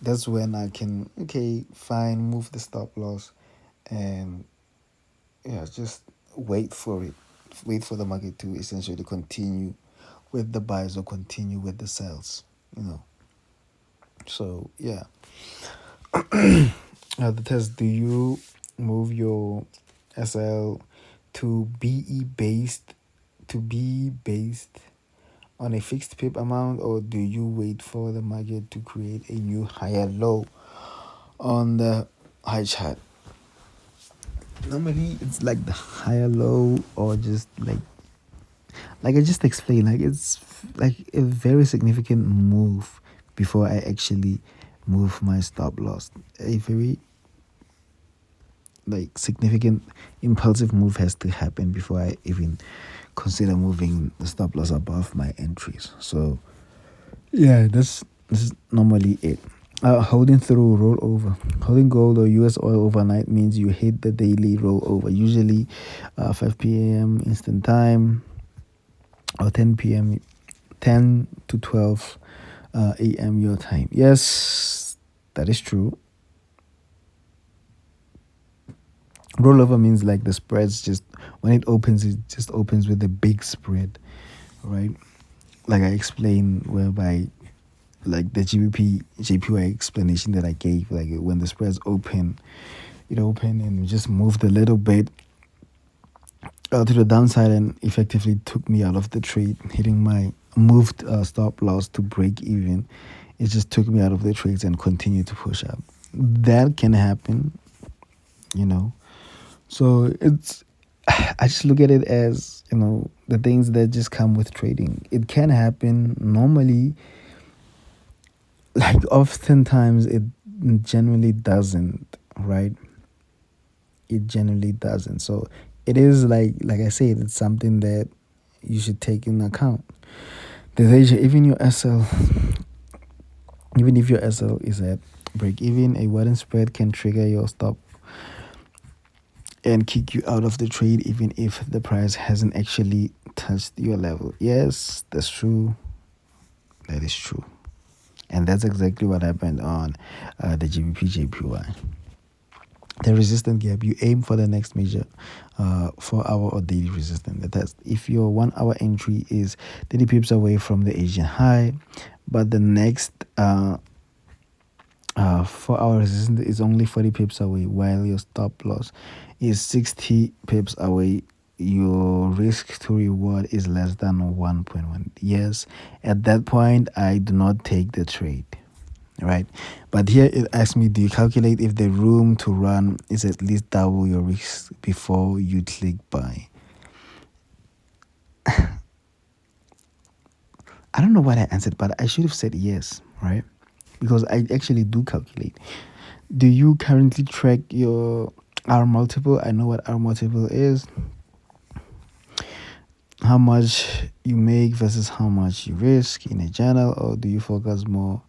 That's when I can, okay, fine, move the stop loss, and yeah, just wait for it. Wait for the market to essentially continue with the buys or continue with the sales, you know. So yeah. The test, do you move your SL to be based on a fixed pip amount, or do you wait for the market to create a new higher low on the high chart? Normally it's like the higher low, or just like I just explained, like it's like a very significant move before I actually move my stop loss. A very like significant impulsive move has to happen before I even consider moving the stop loss above my entries. So yeah, this is normally it. Holding through rollover. Holding gold or US oil overnight means you hit the daily rollover, usually 5 p.m. instant time or 10 p.m. 10 to 12 a.m. your time. Yes, that is true. Rollover means like the spreads just when it opens, it just opens with a big spread, right? Like I explained, whereby like the GBP JPY explanation that I gave, like when the spreads open, it opened and just moved a little bit to the downside and effectively took me out of the trade, hitting my moved stop loss to break even. It just took me out of the trades and continued to push up. That can happen, you know. So it's, I just look at it as, you know, the things that just come with trading. It can happen normally, like oftentimes it generally doesn't, right? It generally doesn't. So it is like I said, it's something that you should take in account. Even your SL, even if your SL is at break even, a widened spread can trigger your stop and kick you out of the trade even if the price hasn't actually touched your level. Yes, that's true. That is true. And that's exactly what happened on the GBP JPY. The resistance gap, you aim for the next major 4 hour or daily resistance. The test, if your 1 hour entry is 30 pips away from the Asian high, but the next 4 hour resistance is only 40 pips away, while your stop loss is 60 pips away, your risk to reward is less than 1.1. Yes, at that point I do not take the trade, right? But here it asks me, do you calculate if the room to run is at least double your risk before you click buy? I don't know what I answered, but I should have said yes, right? Because I actually do calculate. Do you currently track your R multiple? I know what R multiple is. How much you make versus how much you risk in a journal, or do you focus more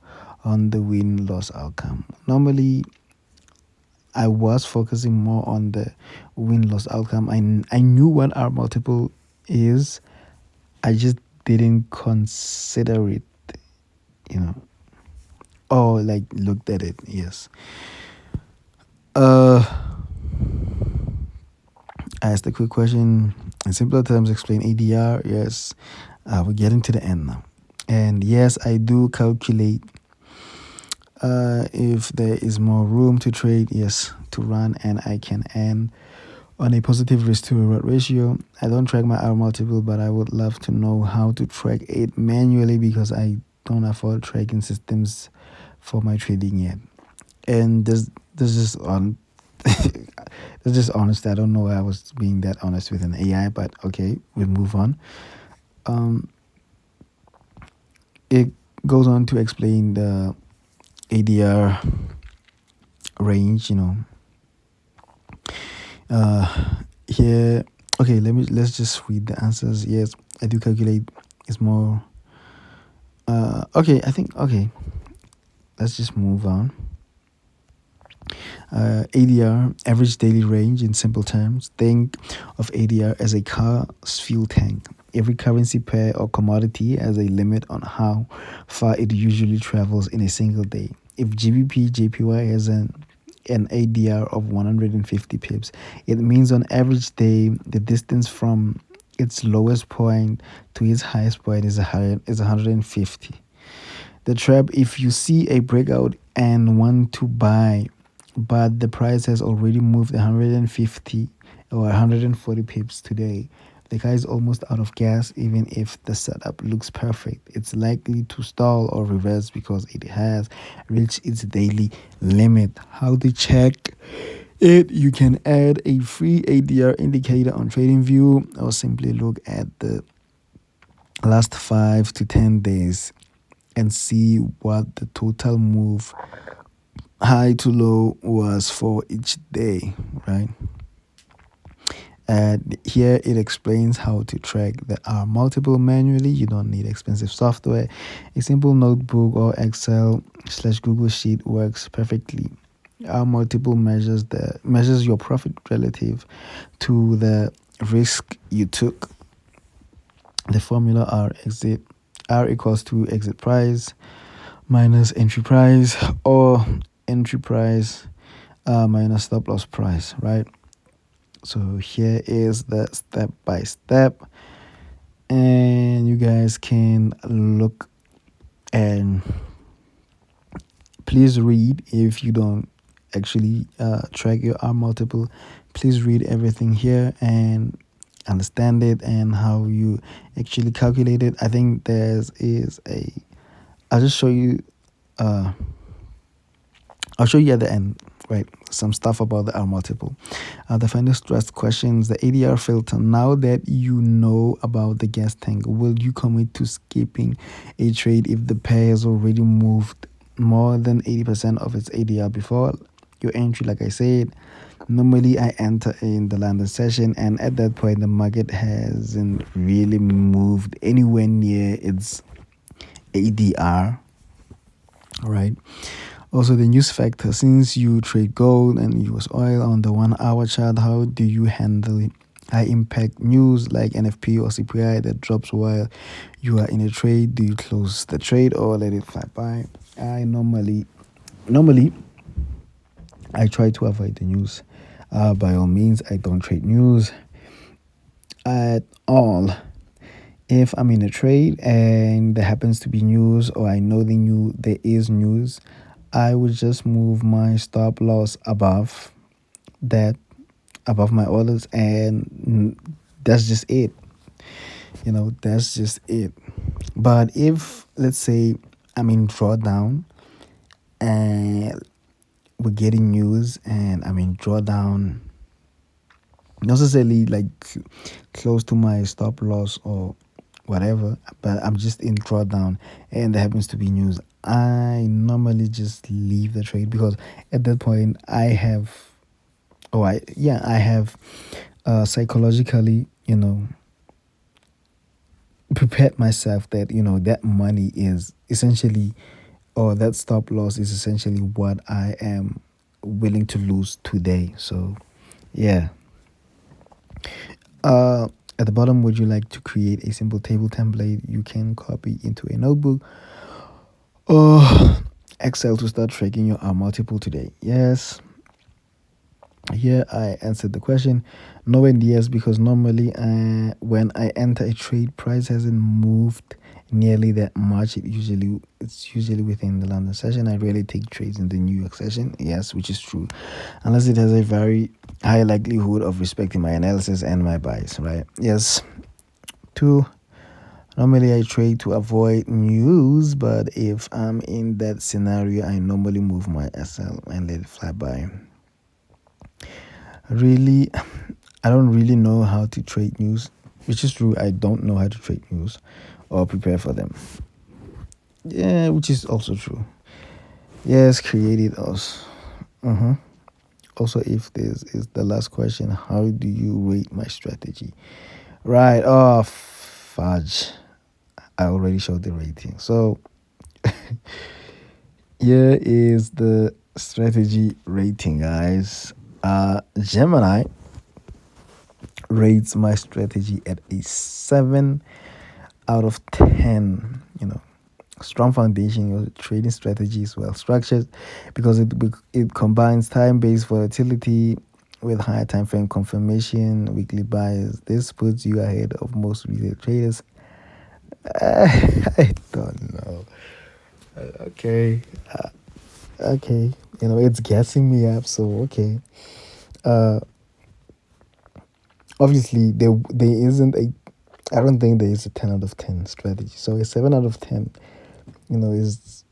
on the win-loss outcome? Normally, I was focusing more on the win-loss outcome. I knew what R multiple is. I just didn't consider it, you know, or like looked at it. Yes. Uh, I asked a quick question. In simpler terms, explain ADR. Yes. We're getting to the end now. And yes, I do calculate if there is more room to trade, yes, to run, and I can end on a positive risk to reward ratio. I don't track my R multiple, but I would love to know how to track it manually because I don't afford tracking systems for my trading yet. And this is on this is honest. I don't know why I was being that honest with an AI, but okay, we'll move on. Um, it goes on to explain the ADR range, here. Okay, let's just read the answers. Yes, I do calculate. It's more. Okay, I think okay. Let's just move on. ADR, average daily range in simple terms. Think of ADR as a car's fuel tank. Every currency pair or commodity has a limit on how far it usually travels in a single day. If GBP JPY has an ADR of 150 pips, it means on average day the distance from its lowest point to its highest point is 150. The trap: if you see a breakout and want to buy, but the price has already moved 150 or 140 pips today, the guy is almost out of gas. Even if the setup looks perfect, it's likely to stall or reverse because it has reached its daily limit. How to check it? You can add a free ADR indicator on TradingView or simply look at the last 5 to 10 days and see what the total move high to low was for each day, right? And here it explains how to track the R multiple manually. You don't need expensive software. A simple notebook or Excel/Google Sheet works perfectly. R multiple measures your profit relative to the risk you took. The formula R equals to exit price minus entry price, or entry price minus stop loss price, right? So here is the step by step, and you guys can look and please read. If you don't actually track your R multiple, please read everything here and understand it and how you actually calculate it. I think I'll just show you uh I'll show you at the end, right? Some stuff about the R multiple. The final stress questions: the ADR filter. Now that you know about the gas tank, will you commit to skipping a trade if the pair has already moved more than 80% of its ADR before your entry? Like I said, normally I enter in the London session, and at that point, the market hasn't really moved anywhere near its ADR, right? Also, the news factor. Since you trade gold and US oil on the 1 hour chart, how do you handle high impact news like NFP or CPI that drops while you are in a trade? Do you close the trade or let it fly by? I normally I try to avoid the news. By all means, I don't trade news at all. If I'm in a trade and there happens to be news, or I know there is news, I would just move my stop loss that, above my orders, and that's just it. That's just it. But if, let's say, I'm in drawdown and we're getting news and I'm in drawdown, not necessarily like close to my stop loss or whatever, but I'm just in drawdown and there happens to be news, I normally just leave the trade because at that point I have psychologically, prepared myself that that money is essentially, or that stop loss is essentially what I am willing to lose today. So yeah. At the bottom, would you like to create a simple table template you can copy into a notebook or Excel to start tracking your R multiple today? Yes. Here I answered the question. No and yes, because normally when I enter a trade, price hasn't moved nearly that much. It's usually within the London session. I rarely take trades in the New York session. Yes, which is true, unless it has a very high likelihood of respecting my analysis and my bias. Right? Yes. Two. Normally I trade to avoid news, but if I'm in that scenario, I normally move my SL and let it fly by. Really, I don't really know how to trade news, which is true. I don't know how to trade news or prepare for them. Yeah, which is also true. Yes, created us. Uh-huh. Also, if this is the last question, how do you rate my strategy? Right. Oh, fudge. I already showed the rating. So here is the strategy rating, guys. Gemini rates my strategy at a 7 out of 10. Strong foundation. Your trading strategy is well structured because it combines time-based volatility with higher time frame confirmation, weekly buys. This puts you ahead of most retail traders. I don't know. Okay. Okay. It's gassing me up. So okay. Uh, Obviously there isn't a. I don't think there is a 10 out of 10 strategy. So a 7 out of 10, is.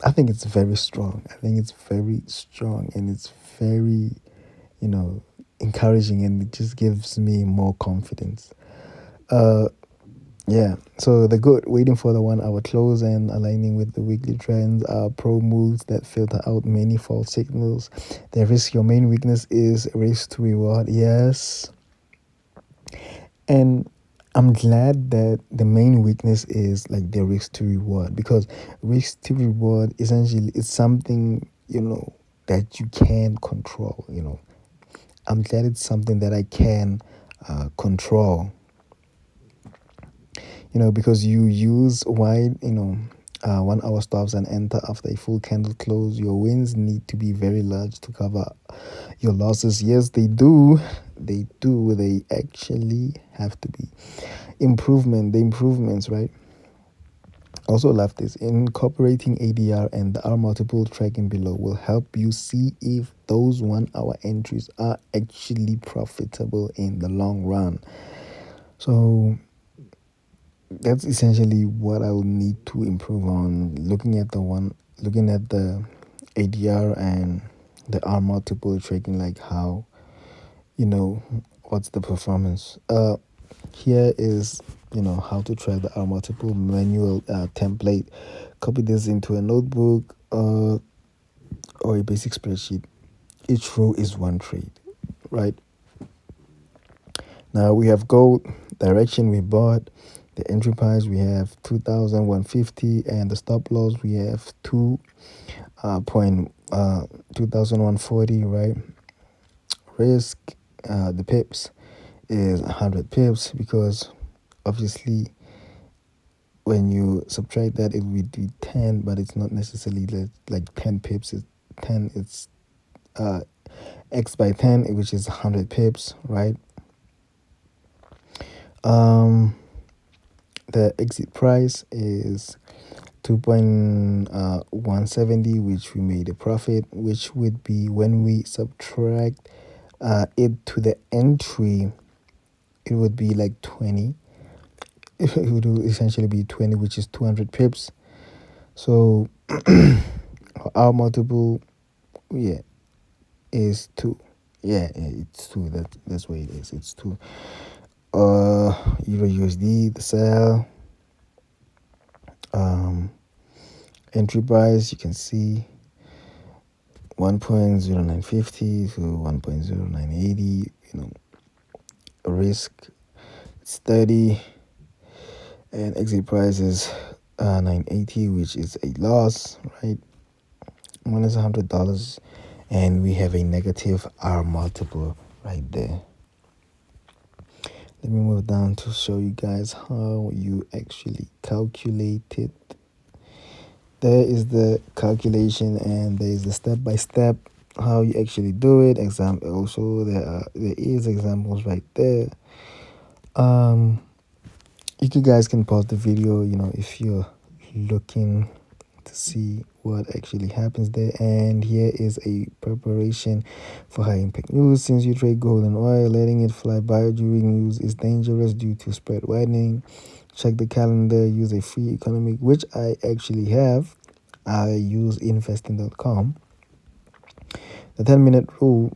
I think it's very strong. I think it's very strong and it's very, you know, encouraging, and it just gives me more confidence. Uh, yeah. So the good, waiting for the 1 hour close and aligning with the weekly trends are pro moves that filter out many false signals. The risk, your main weakness is risk to reward. Yes. And I'm glad that the main weakness is like the risk to reward, because risk to reward essentially is something, that you can control. I'm glad it's something that I can control. Because you use wide, 1 hour stops and enter after a full candle close. Your wins need to be very large to cover your losses. Yes, they do. They do. They actually have to be. The improvements, right? Also love this. Incorporating ADR and the R multiple tracking below will help you see if those 1 hour entries are actually profitable in the long run. So that's essentially what I will need to improve on. Looking at the ADR and the R multiple tracking, like how, you know, what's the performance. Here is, how to track the R multiple manual template. Copy this into a notebook or a basic spreadsheet. Each row is one trade, right? Now we have gold direction we bought. The entry price we have 2,150, and the stop loss we have 2,140, right? Risk, the pips is 100 pips, because obviously when you subtract that it would be 10, but it's not necessarily like 10 pips. It's 10. It's x by 10, which is 100 pips, right? The exit price is 2.170, which we made a profit, which would be, when we subtract it to the entry, it would be like 20. It would essentially be 20, which is 200 pips. So our multiple, yeah, is 2. Yeah, it's 2. That's what it is. It's 2. Euro USD, the sell. Entry price, you can see 1.0950 to 1.0980. Risk, it's 30, and exit price is 980, which is a loss, right? Minus $100, and we have a negative R multiple right there. Let me move down to show you guys how you actually calculate it. There is the calculation and there is the step by step how you actually do it. Example also there is examples right there. Um you guys can pause the video, if you're looking to see what actually happens there. And here is a preparation for high impact news. Since you trade gold and oil, letting it fly by during news is dangerous due to spread widening. Check the calendar, use a free economic, which I actually have. I use investing.com. The 10-minute rule.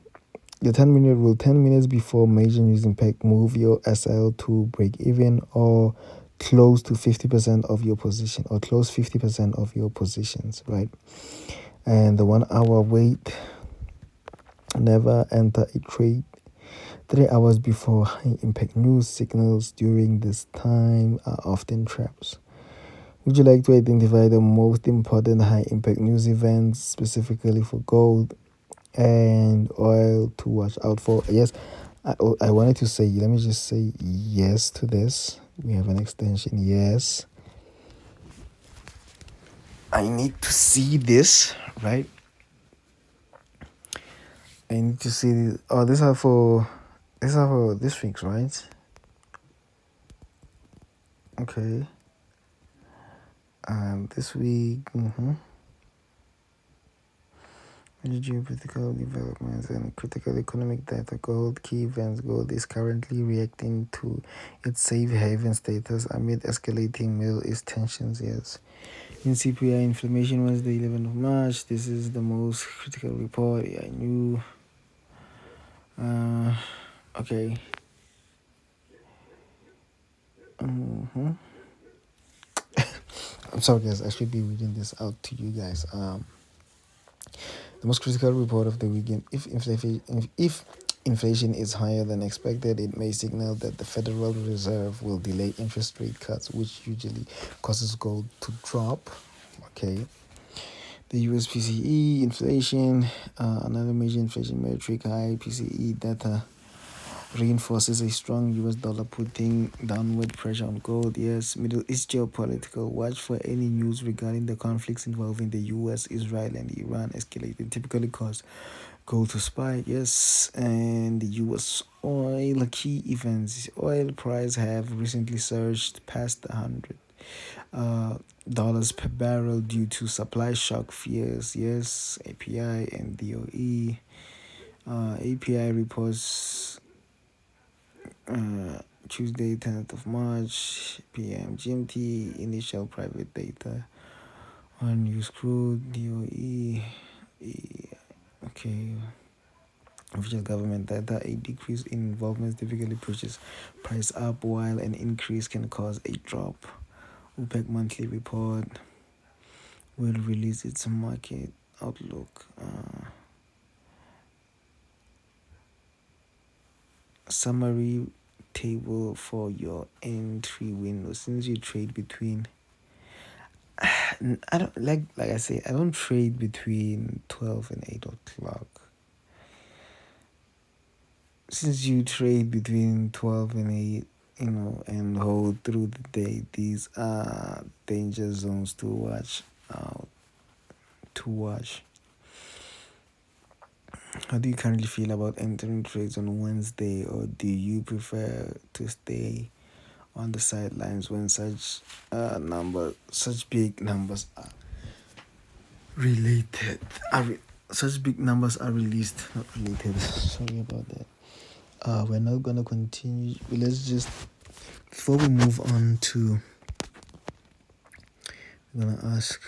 The 10-minute rule: 10 minutes before major news impact, move your SL to break even or close to 50% of your position, or close 50% of your positions, right? And the 1 hour wait: never enter a trade 3 hours before high impact news. Signals during this time are often traps. Would you like to identify the most important high impact news events specifically for gold and oil to watch out for? Yes, I wanted to say, let me just say yes to this. We have an extension. Yes, I need to see this, right? I need to see this. Oh, these are for this week's, right? Okay. This week, geopolitical developments and critical economic data. Gold key events. Gold is currently reacting to its safe haven status amid escalating Middle East tensions. Yes. In CPI inflation was the 11th of March. This is the most critical report. I knew. Okay. I'm sorry, guys. I should be reading this out to you guys. The most critical report of the weekend: if inflation is higher than expected, it may signal that the Federal Reserve will delay interest rate cuts, which usually causes gold to drop. Okay. The US PCE inflation, another major inflation metric. High PCE data reinforces a strong US dollar, putting downward pressure on gold. Yes. Middle East geopolitical: watch for any news regarding the conflicts involving the US, Israel, and Iran escalating typically cause gold to spike. Yes. And the US oil key events: oil price have recently surged past 100 dollars per barrel due to supply shock fears. Yes. API and DOE. API reports Tuesday, 10th of March, PM GMT. Initial private data on use crude, DOE. Okay. Official government data: a decrease in involvement typically pushes price up, while an increase can cause a drop. OPEC monthly report will release its market outlook. Summary table for your entry window. Since you trade between, I don't like I say, I don't trade between 12 and 8 o'clock. Since you trade between 12 and 8, and hold through the day, these are danger zones to watch out. How do you currently feel about entering trades on Wednesday, or do you prefer to stay on the sidelines when such big numbers are related? Such big numbers are released, not related. Sorry about that. We're not gonna continue. Let's just, before we move on to, I'm gonna ask.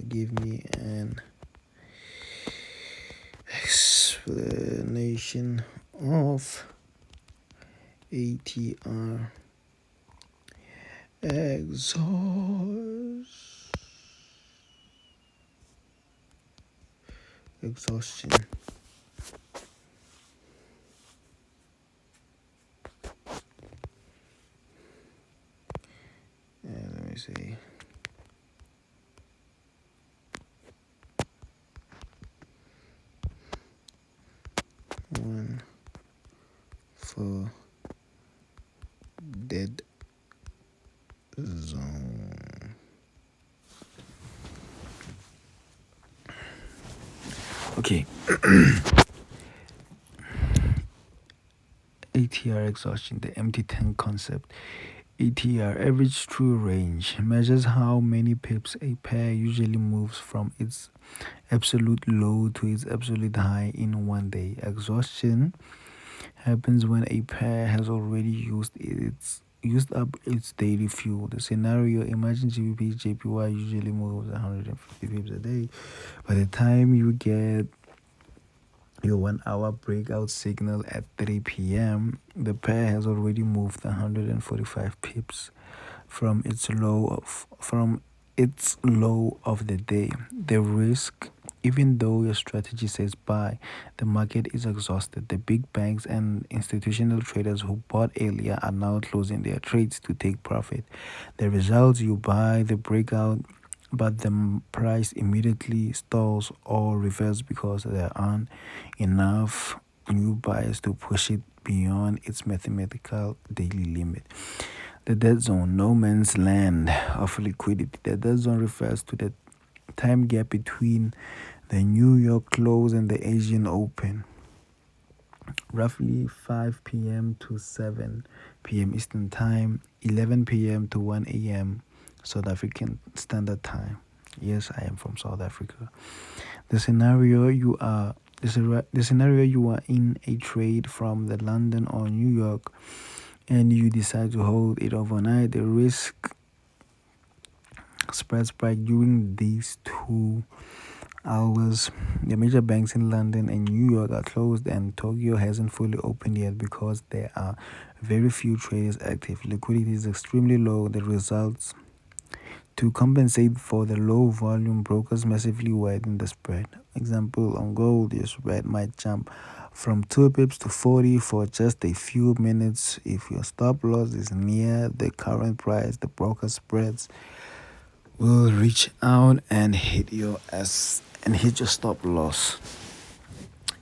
Give me an explanation of ATR exhaustion. Let me see. one for dead zone. Okay. ATR exhaustion, the empty tank concept. ATR, average true range, measures how many pips a pair usually moves from its absolute low to its absolute high in one day. Exhaustion happens when a pair has already used up its daily fuel. The scenario: imagine GBP JPY usually moves 150 pips a day. By the time you get your 1 hour breakout signal at 3 p.m., the pair has already moved 145 pips from its low of the day. The risk, even though your strategy says buy, the market is exhausted. The big banks and institutional traders who bought earlier are now closing their trades to take profit. The result: you buy the breakout, but the price immediately stalls or reverses because there aren't enough new buyers to push it beyond its mathematical daily limit. The dead zone, no man's land of liquidity. The dead zone refers to the time gap between the New York close and the Asian open, roughly 5 p.m. to 7 p.m. Eastern Time, 11 p.m. to 1 a.m. South African Standard Time. Yes, I am from South Africa. The scenario: you are in a trade from the London or New York, and you decide to hold it overnight. The risk spreads spike during these 2 hours. The major banks in London and New York are closed, and Tokyo hasn't fully opened yet because there are very few traders active. Liquidity is extremely low. The results: to compensate for the low volume, brokers massively widen the spread. Example: on gold, your spread might jump from 2 pips to 40 for just a few minutes. If your stop loss is near the current price, the broker spreads will reach out and hit your stop loss,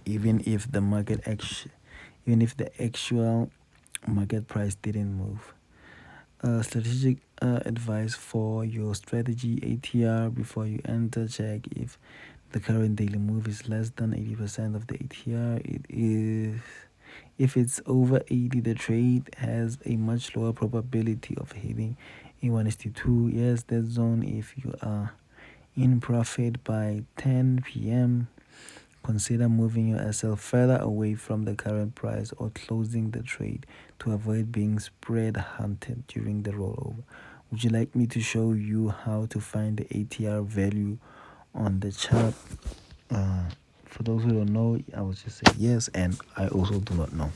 even if the actual market price didn't move. Strategic advice for your strategy: ATR before you enter. Check if the current daily move is less than 80% of the ATR. If it's over 80, the trade has a much lower probability of hitting a 1:2. Yes, that zone. If you are in profit by 10 p.m., consider moving your SL further away from the current price or closing the trade to avoid being spread hunted during the rollover. Would you like me to show you how to find the ATR value on the chart? For those who don't know, I would just say yes, and I also do not know.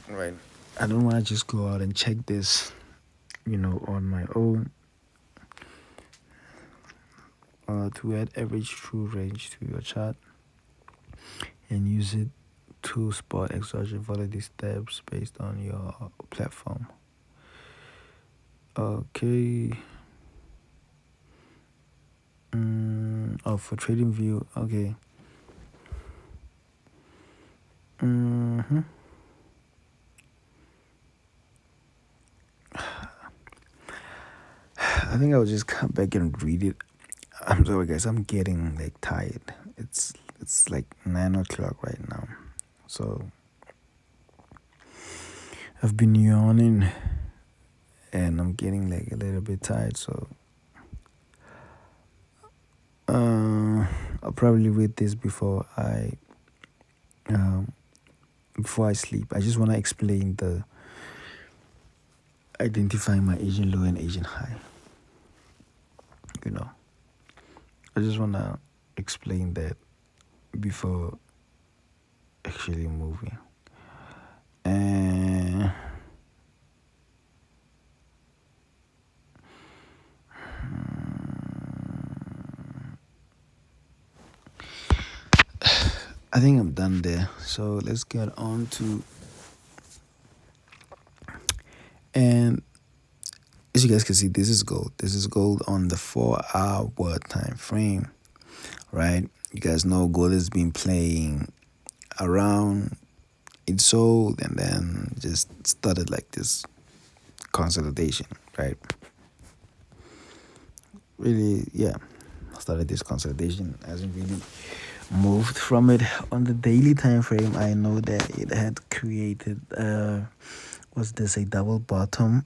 Right. I don't want to just go out and check this, on my own. To add average true range to your chart and use it to spot exhaustion. Follow these steps based on your platform. Okay. For trading view. Okay. I think I'll just come back and read it. I'm sorry, guys. I'm getting tired. It's like 9 o'clock right now, so I've been yawning, and I'm getting a little bit tired. So I'll probably read this before I sleep. I just want to explain the identifying my Asian low and Asian high. I just want to explain that before actually moving. And I think I'm done there. So let's get on to, and as you guys can see, this is gold. This is gold on the 4-hour time frame, right? You guys know gold has been playing around, it sold, and then just started like this consolidation, right? Really, yeah, started this consolidation. Hasn't really moved from it on the daily time frame. I know that it had created was this a double bottom,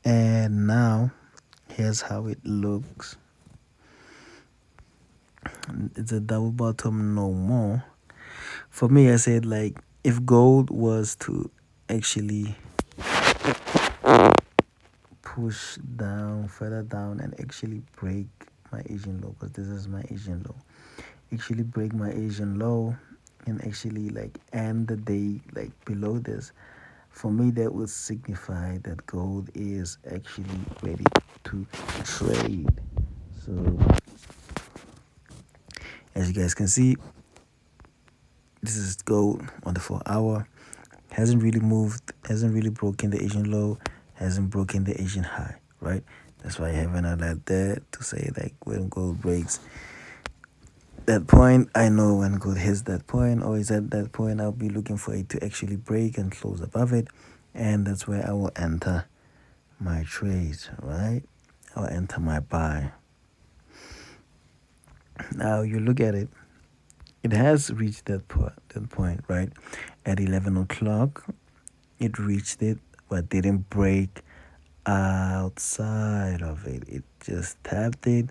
and now here's how it looks. It's a double bottom no more. For me, I said, like, if gold was to actually push down further down and actually break my Asian low, because this is my Asian low, actually break my Asian low and actually like end the day like below this, for me that would signify that gold is actually ready to trade. So as you guys can see, this is gold on the 4 hour. Hasn't really moved, hasn't really broken the Asian low, hasn't broken the Asian high, right? That's why I have an alert there to say like when gold breaks that point, I know when gold hits that point or is at that point, I'll be looking for it to actually break and close above it, and that's where I will enter my trades, right? I'll enter my buy. Now you look at it, it has reached that point, right? At 11 o'clock, it reached it, but didn't break outside of it. It just tapped it,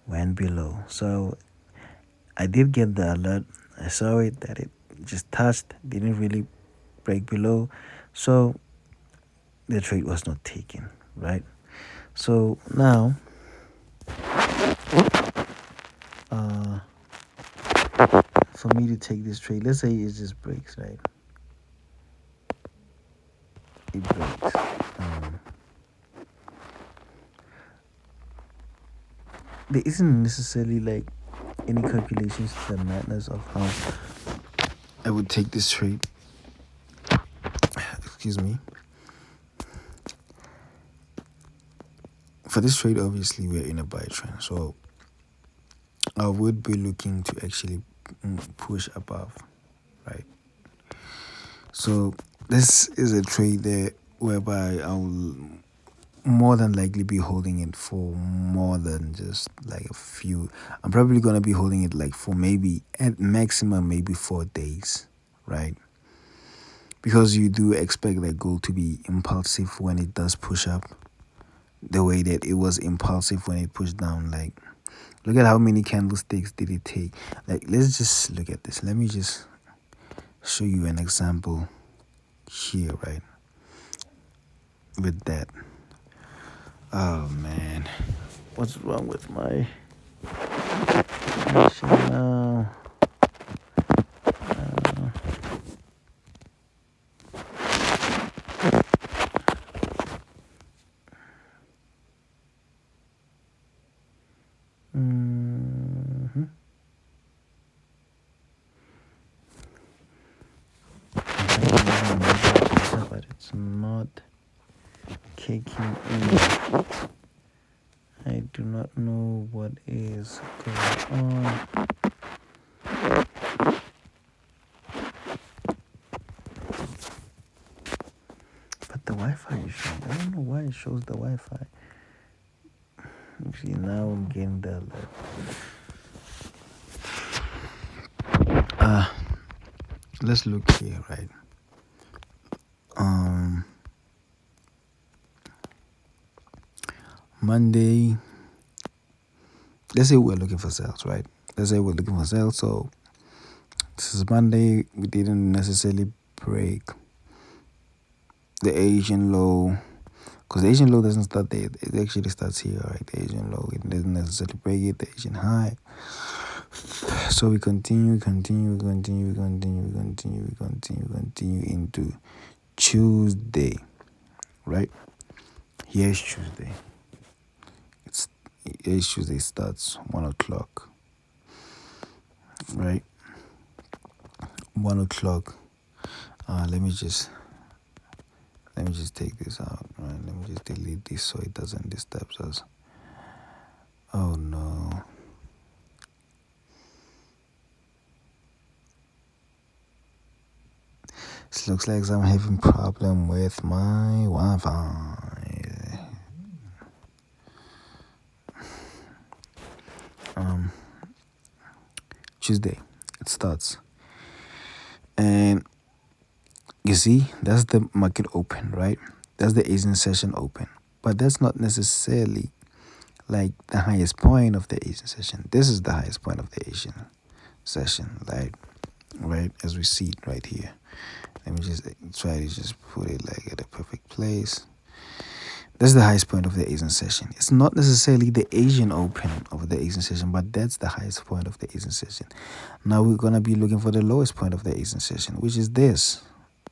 went below. So I did get the alert. I saw it that it just touched, didn't really break below. So the trade was not taken, right? So now, uh, for me to take this trade, let's say it just breaks, right? It breaks. There isn't necessarily like any calculations to the madness of how I would take this trade. Excuse me. For this trade, obviously, we're in a buy trend. So I would be looking to actually push above, right? So this is a trade there whereby I'll more than likely be holding it for more than just like a few. I'm probably gonna be holding it like for maybe at maximum maybe 4 days, right? Because you do expect that gold to be impulsive when it does push up, the way that it was impulsive when it pushed down. Like, look at how many candlesticks did it take. Like, let's just look at this. Let me just show you an example here, right? With that. Oh man, what's wrong with my connection now? Mm-hmm. But it's not kicking in. I do not know what is going on. But the Wi-Fi is showing. I don't know why it shows the Wi-Fi. See, now I'm getting the alert. Let's look here, right? Monday. Let's say we're looking for sales, right? Let's say we're looking for sales. So this is Monday. We didn't necessarily break the Asian low, because the Asian low doesn't start there. It actually starts here, right? The Asian low. It doesn't necessarily break it. The Asian high. So we continue into Tuesday, right? Here's Tuesday. Here's Tuesday starts 1 o'clock, right? 1 o'clock. Let me just take this out, right? Let me just delete this so it doesn't disturb us. Oh no. It looks like I'm having problem with my Wi-Fi. Um, Tuesday, it starts, and you see, that's the market open, right? That's the Asian session open, but that's not necessarily like the highest point of the Asian session. This is the highest point of the Asian session, like right as we see it right here. Let me just try to just put it like at a perfect place. That's the highest point of the Asian session. It's not necessarily the Asian open of the Asian session, but that's the highest point of the Asian session. Now we're gonna be looking for the lowest point of the Asian session, which is this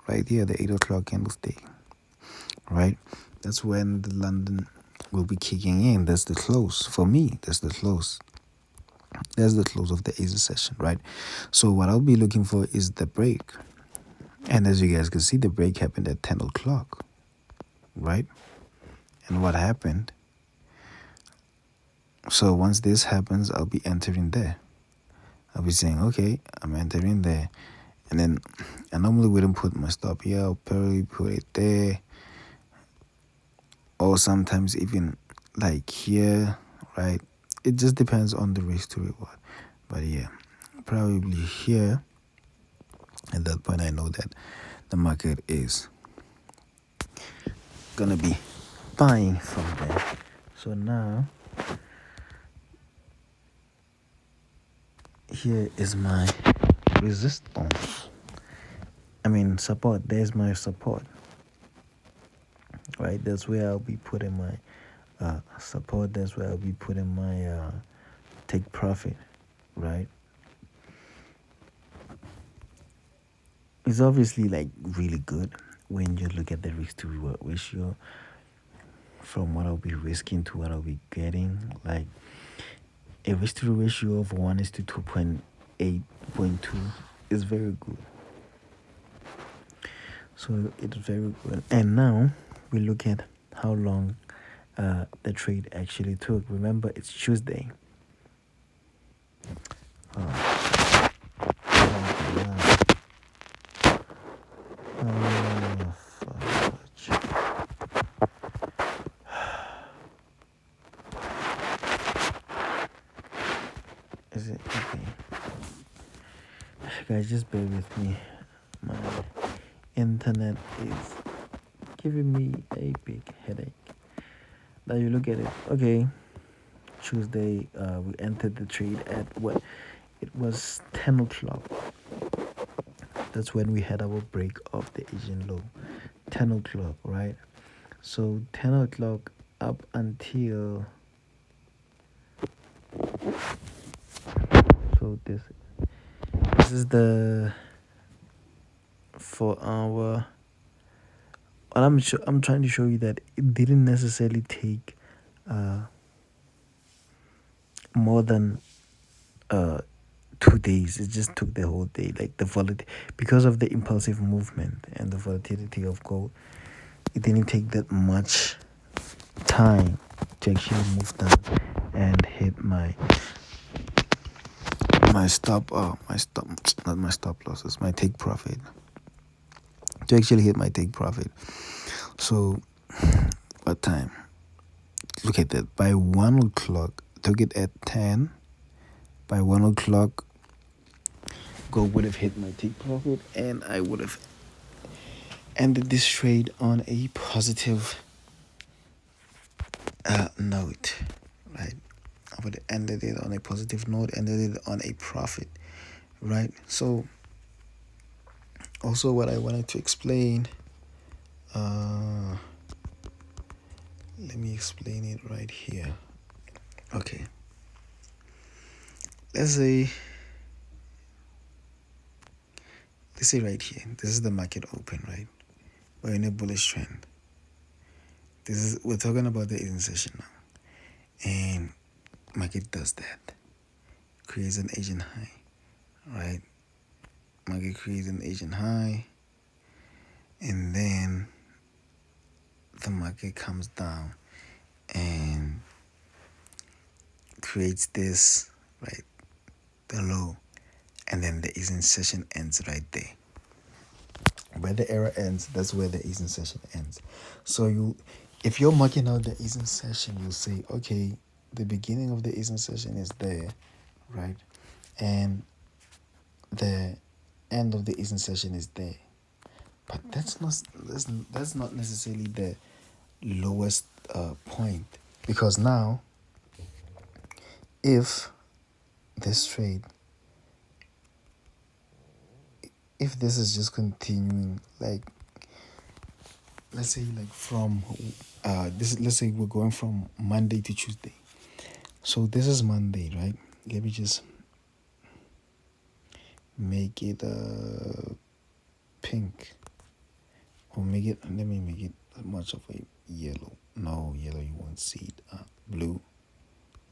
right here, the 8 o'clock candlestick. Right? That's when the London will be kicking in. That's the close. For me, that's the close. That's the close of the Asian session, right? So what I'll be looking for is the break. And as you guys can see, the break happened at 10 o'clock, right? And what happened? So once this happens, I'll be entering there. I'll be saying, okay, I'm entering there. And then I normally wouldn't put my stop here. I'll probably put it there. Or sometimes even like here, right? It just depends on the risk to reward. But yeah, probably here. At that point, I know that the market is gonna be buying from there. So now, here is my resistance. I mean support. There's my support. Right, that's where I'll be putting my support. That's where I'll be putting my take profit. Right. It's obviously like really good when you look at the risk to reward ratio from what I'll be risking to what I'll be getting. Like a risk to ratio of 1 is to 2.8.2 is very good. So it's very good. And now we look at how long the trade actually took. Remember, it's Tuesday. Is it okay? Guys, just bear with me. My internet is giving me a big headache. Now you look at it. Okay, Tuesday, we entered the trade at what? It was 10 o'clock. That's when we had our break of the Asian low. 10 o'clock, right? So 10 o'clock up until, so this is the 4 hour. Well, I'm trying to show you that it didn't necessarily take more than 2 days. It just took the whole day. Like the volatility, because of the impulsive movement and the volatility of gold, it didn't take that much time to actually move down and hit my stop. Not my stop losses. My take profit. To actually hit my take profit. So, what time? Look at that. By 1 o'clock, took it at 10. By 1 o'clock, gold would have hit my take profit, and I would have ended this trade on a positive note, right? I would have ended it on a positive note, ended it on a profit, right? So, also what I wanted to explain, let me explain it right here. Okay. Let's say right here, this is the market open, right? We're in a bullish trend. We're talking about the Asian session now. And market does that. Creates an Asian high, right? Market creates an Asian high, and then the market comes down and creates this, right? The low, and then the Asian session ends right there. Where the arrow ends, that's where the Asian session ends. So if you're marking out the Asian session, you'll say, okay, the beginning of the Asian session is there, right? And the end of the Asian session is there. But that's not necessarily the lowest point, because now if this trade, if this is just continuing, like let's say like from this, let's say we're going from Monday to Tuesday. So this is Monday, right? Let me just make it pink, or let me make it much of a yellow. No, yellow you won't see it. Blue.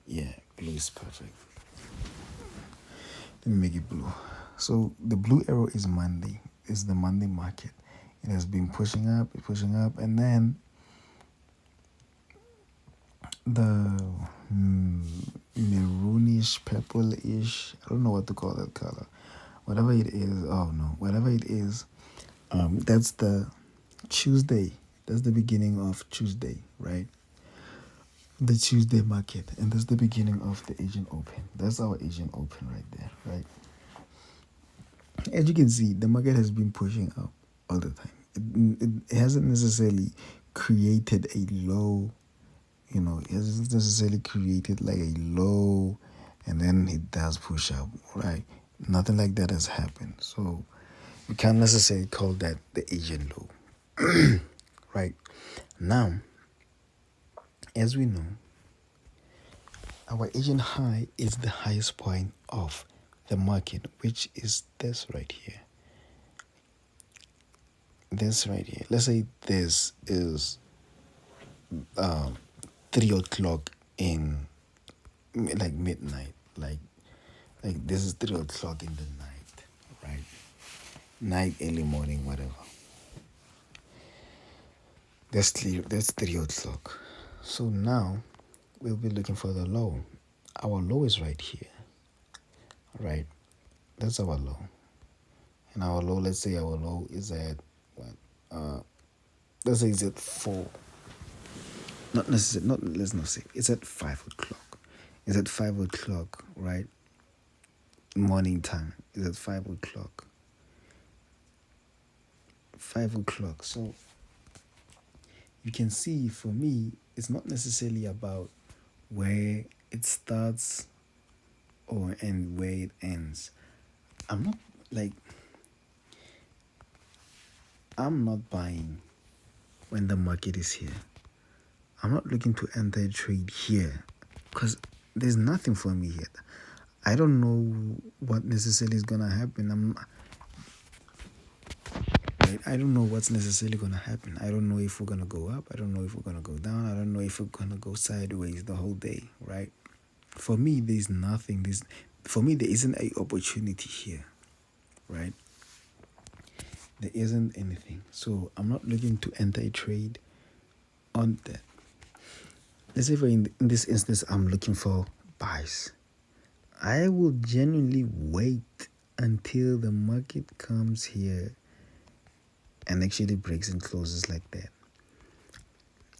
Yeah, blue is perfect. Let me make it blue. So the blue arrow is Monday. Is the Monday market. It has been pushing up, and then the maroonish, purplish, I don't know what to call that color. Whatever it is, whatever it is, that's the Tuesday. That's the beginning of Tuesday, right? The Tuesday market, and that's the beginning of the Asian Open. That's our Asian Open right there, right? As you can see, the market has been pushing up all the time. It hasn't necessarily created a low, it hasn't necessarily created like a low and then it does push up, right? Nothing like that has happened. So we can't necessarily call that the Asian low. Right? Now, as we know, our Asian high is the highest point of the market, which is this right here. This right here. Let's say this is 3 o'clock in like midnight. Like this is 3 o'clock in the night, right? Night, early morning, whatever. That's 3 o'clock. So now we'll be looking for the low. Our low is right here, right? That's our low. And our low, let's say our low is at what? Let's say it's at 4. Not necessarily. Let's not say it's at 5 o'clock. It's at 5 o'clock, right? Morning time. It's at 5 o'clock. 5 o'clock. So you can see, for me, it's not necessarily about where it starts and where it ends. I'm not buying when the market is here. I'm not looking to enter a trade here because there's nothing for me here. I don't know what necessarily is gonna happen. I don't know what's necessarily gonna happen. I don't know if we're gonna go up. I don't know if we're gonna go down. I don't know if we're gonna go sideways the whole day, right? For me, there's nothing. For me, there isn't an opportunity here, right? There isn't anything. So I'm not looking to enter a trade on that. Let's say in this instance, I'm looking for buys. I will genuinely wait until the market comes here and actually breaks and closes like that.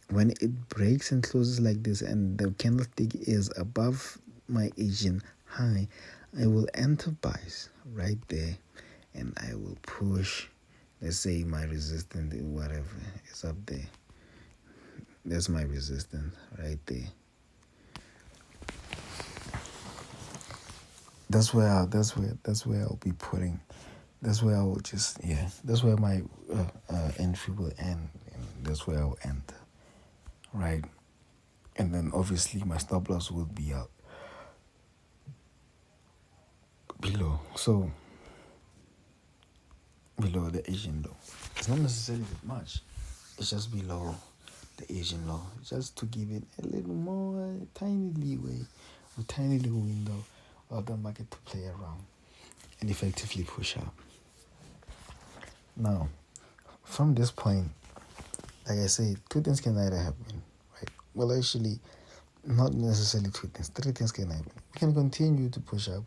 When it breaks and closes like this and the candlestick is above my Asian high, I will enter buys right there and I will push, let's say my resistance, whatever is up there. That's my resistance right there. That's where I'll be putting. That's where I will just That's where my entry will end, and that's where I'll enter, right? And then obviously my stop loss will be out below. So below the Asian low. It's not necessarily that much. It's just below the Asian low, just to give it a little more tiny leeway, a tiny little window of the market to play around and effectively push up. Now, from this point, like I say, 2 things can either happen, right? Well, actually, not necessarily 2 things. 3 things can happen. We can continue to push up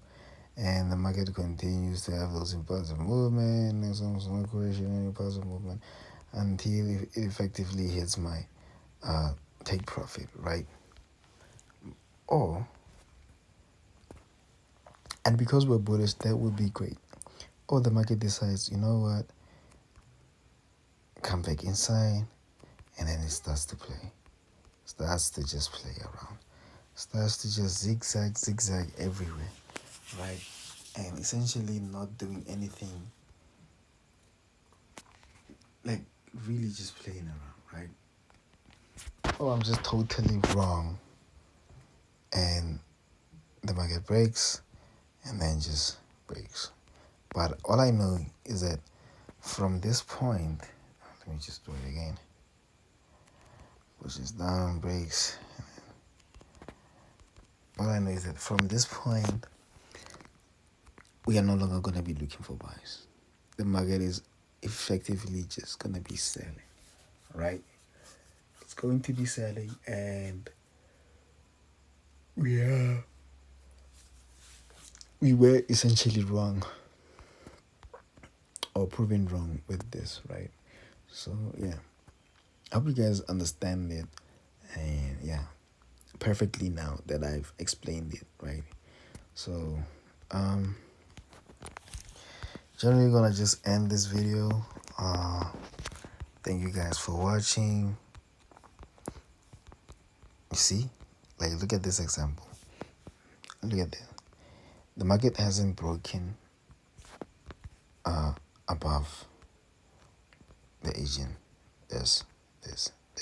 and the market continues to have those impulsive movement and some small correction and impulsive movement until it effectively hits my take profit, right? Or, and because we're bullish, that would be great. Or the market decides, you know what, come back inside, and then it starts to play, starts to just play around, starts to just zigzag everywhere, right? And essentially not doing anything, like really just playing around, right? Oh, I'm just totally wrong, and the market breaks, and then just breaks. But all I know is that from this point, let me just do it again. Pushes down, breaks. All I know is that from this point, we are no longer going to be looking for buys. The market is effectively just going to be selling, right? It's going to be selling, and we were essentially wrong or proven wrong with this, right? So yeah, I hope you guys understand it, and yeah, perfectly now that I've explained it, right? So generally gonna just end this video. Thank you guys for watching. You see, like, look at this example. Look at that. The market hasn't broken above the Asian, the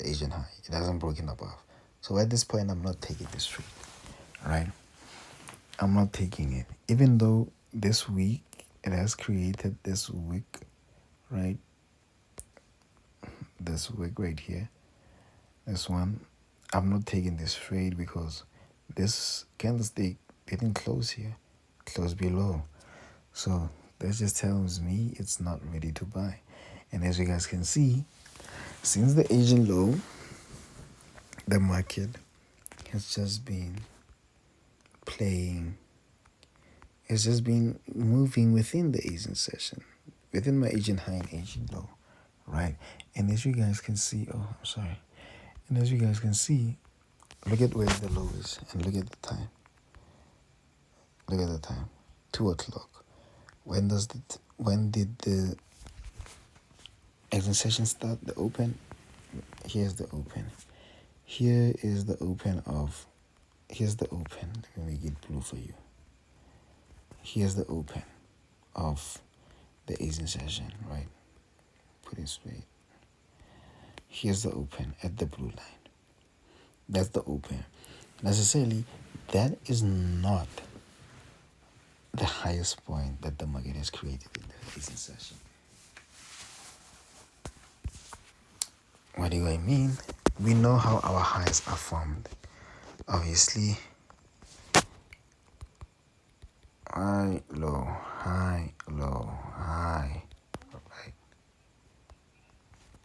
Asian high. It hasn't broken above. So at this point, I'm not taking this trade, right? I'm not taking it, even though this week it has created this wick, right? This wick right here, this one. I'm not taking this trade because this candlestick didn't close here, close below. So that just tells me it's not ready to buy. And as you guys can see, since the Asian low, the market has just been playing. It's just been moving within the Asian session, within my Asian high and Asian low, right? And as you guys can see, oh, I'm sorry. And as you guys can see, look at where the low is and look at the time. Look at the time, 2 o'clock. When did the Asian session start? The open. Here's the open. Here is the open of. Here's the open. Let me make it blue for you. Here's the open of the Asian session, right? Put it straight. Here's the open at the blue line. That's the open. Necessarily, that is not the highest point that the market has created in the Asian session. What do I mean? We know how our highs are formed. Obviously, high, low, high, low, high. Right?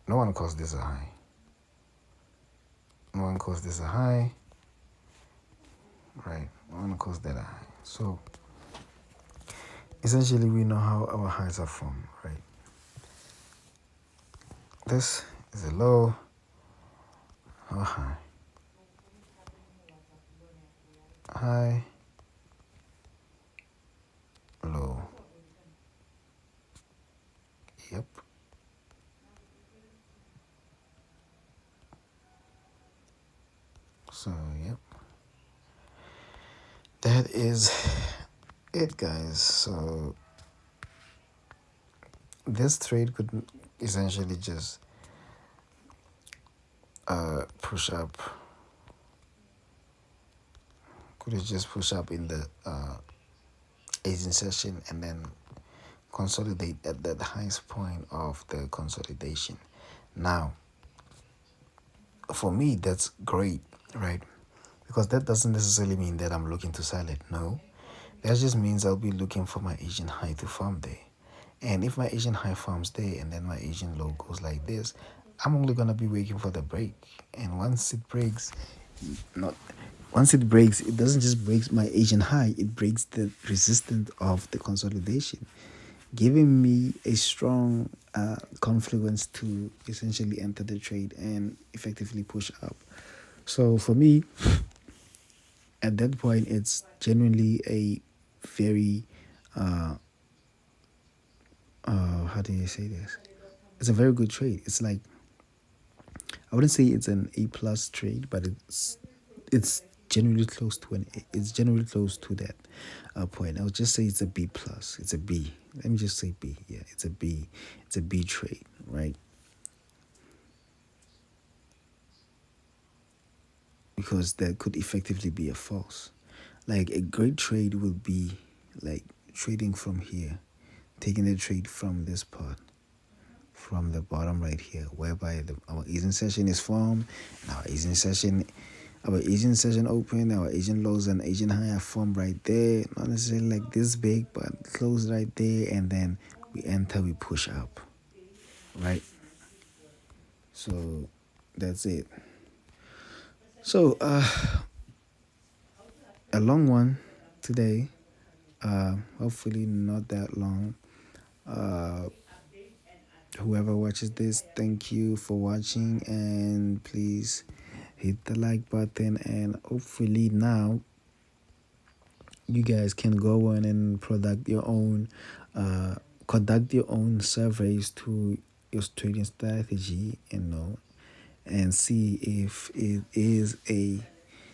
No one calls this a high. No one calls this a high. Right? No one calls that a high. So, essentially, we know how our highs are formed, right? This is a low or high. High, low. Yep. So, yep. That is it, guys. So, this trade could essentially just push up. Could it just push up in the Asian session and then consolidate at the highest point of the consolidation? Now, for me, that's great, right? Because that doesn't necessarily mean that I'm looking to sell it. No, that just means I'll be looking for my Asian high to form there. And if my Asian high forms there and then my Asian low goes like this, I'm only going to be waiting for the break. And once it breaks, not once it breaks, it doesn't just break my Asian high, it breaks the resistance of the consolidation, giving me a strong confluence to essentially enter the trade and effectively push up. So for me, at that point, it's genuinely a very, how do you say this? It's a very good trade. It's like, I wouldn't say it's an A plus trade, but it's generally close to an A. It's generally close to that point. I would just say it's a B plus. It's a B. Let me just say B. Yeah, it's a B. It's a B trade, right? Because that could effectively be a false. Like a great trade will be like trading from here, taking the trade from this part, from the bottom right here, whereby our Asian session is formed, and our Asian session open, our Asian lows and Asian high are formed right there. Not necessarily like this big, but close right there, and then we enter, we push up, right? So that's it. So a long one today. Hopefully not that long. Uh, Whoever watches this, thank you for watching, and please hit the like button. And hopefully now you guys can go on and conduct your own surveys to your trading strategy, and see if it is a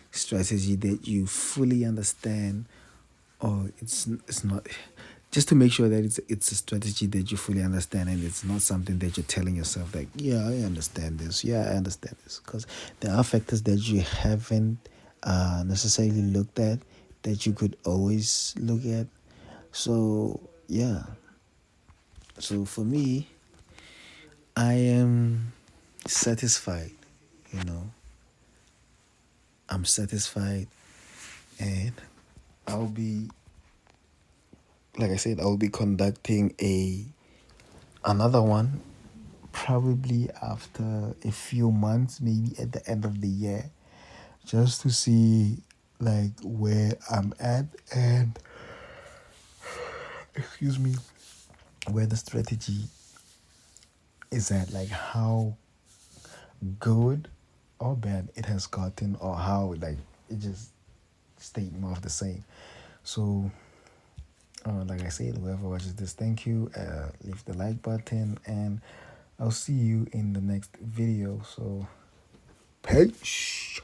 strategy that you fully understand, or it's not, just to make sure that it's a strategy that you fully understand, and it's not something that you're telling yourself like, yeah, I understand this, yeah, I understand this, because there are factors that you haven't necessarily looked at that you could always look at. So yeah, so for me, I am satisfied, you know I'm satisfied, and I'll be, like I said, I'll be conducting another one probably after a few months, maybe at the end of the year, just to see like where I'm at, and excuse me, where the strategy is at, like how good or bad it has gotten, or how like it just stayed more of the same. So like I said, whoever watches this, thank you. Leave the like button, and I'll see you in the next video. So peace.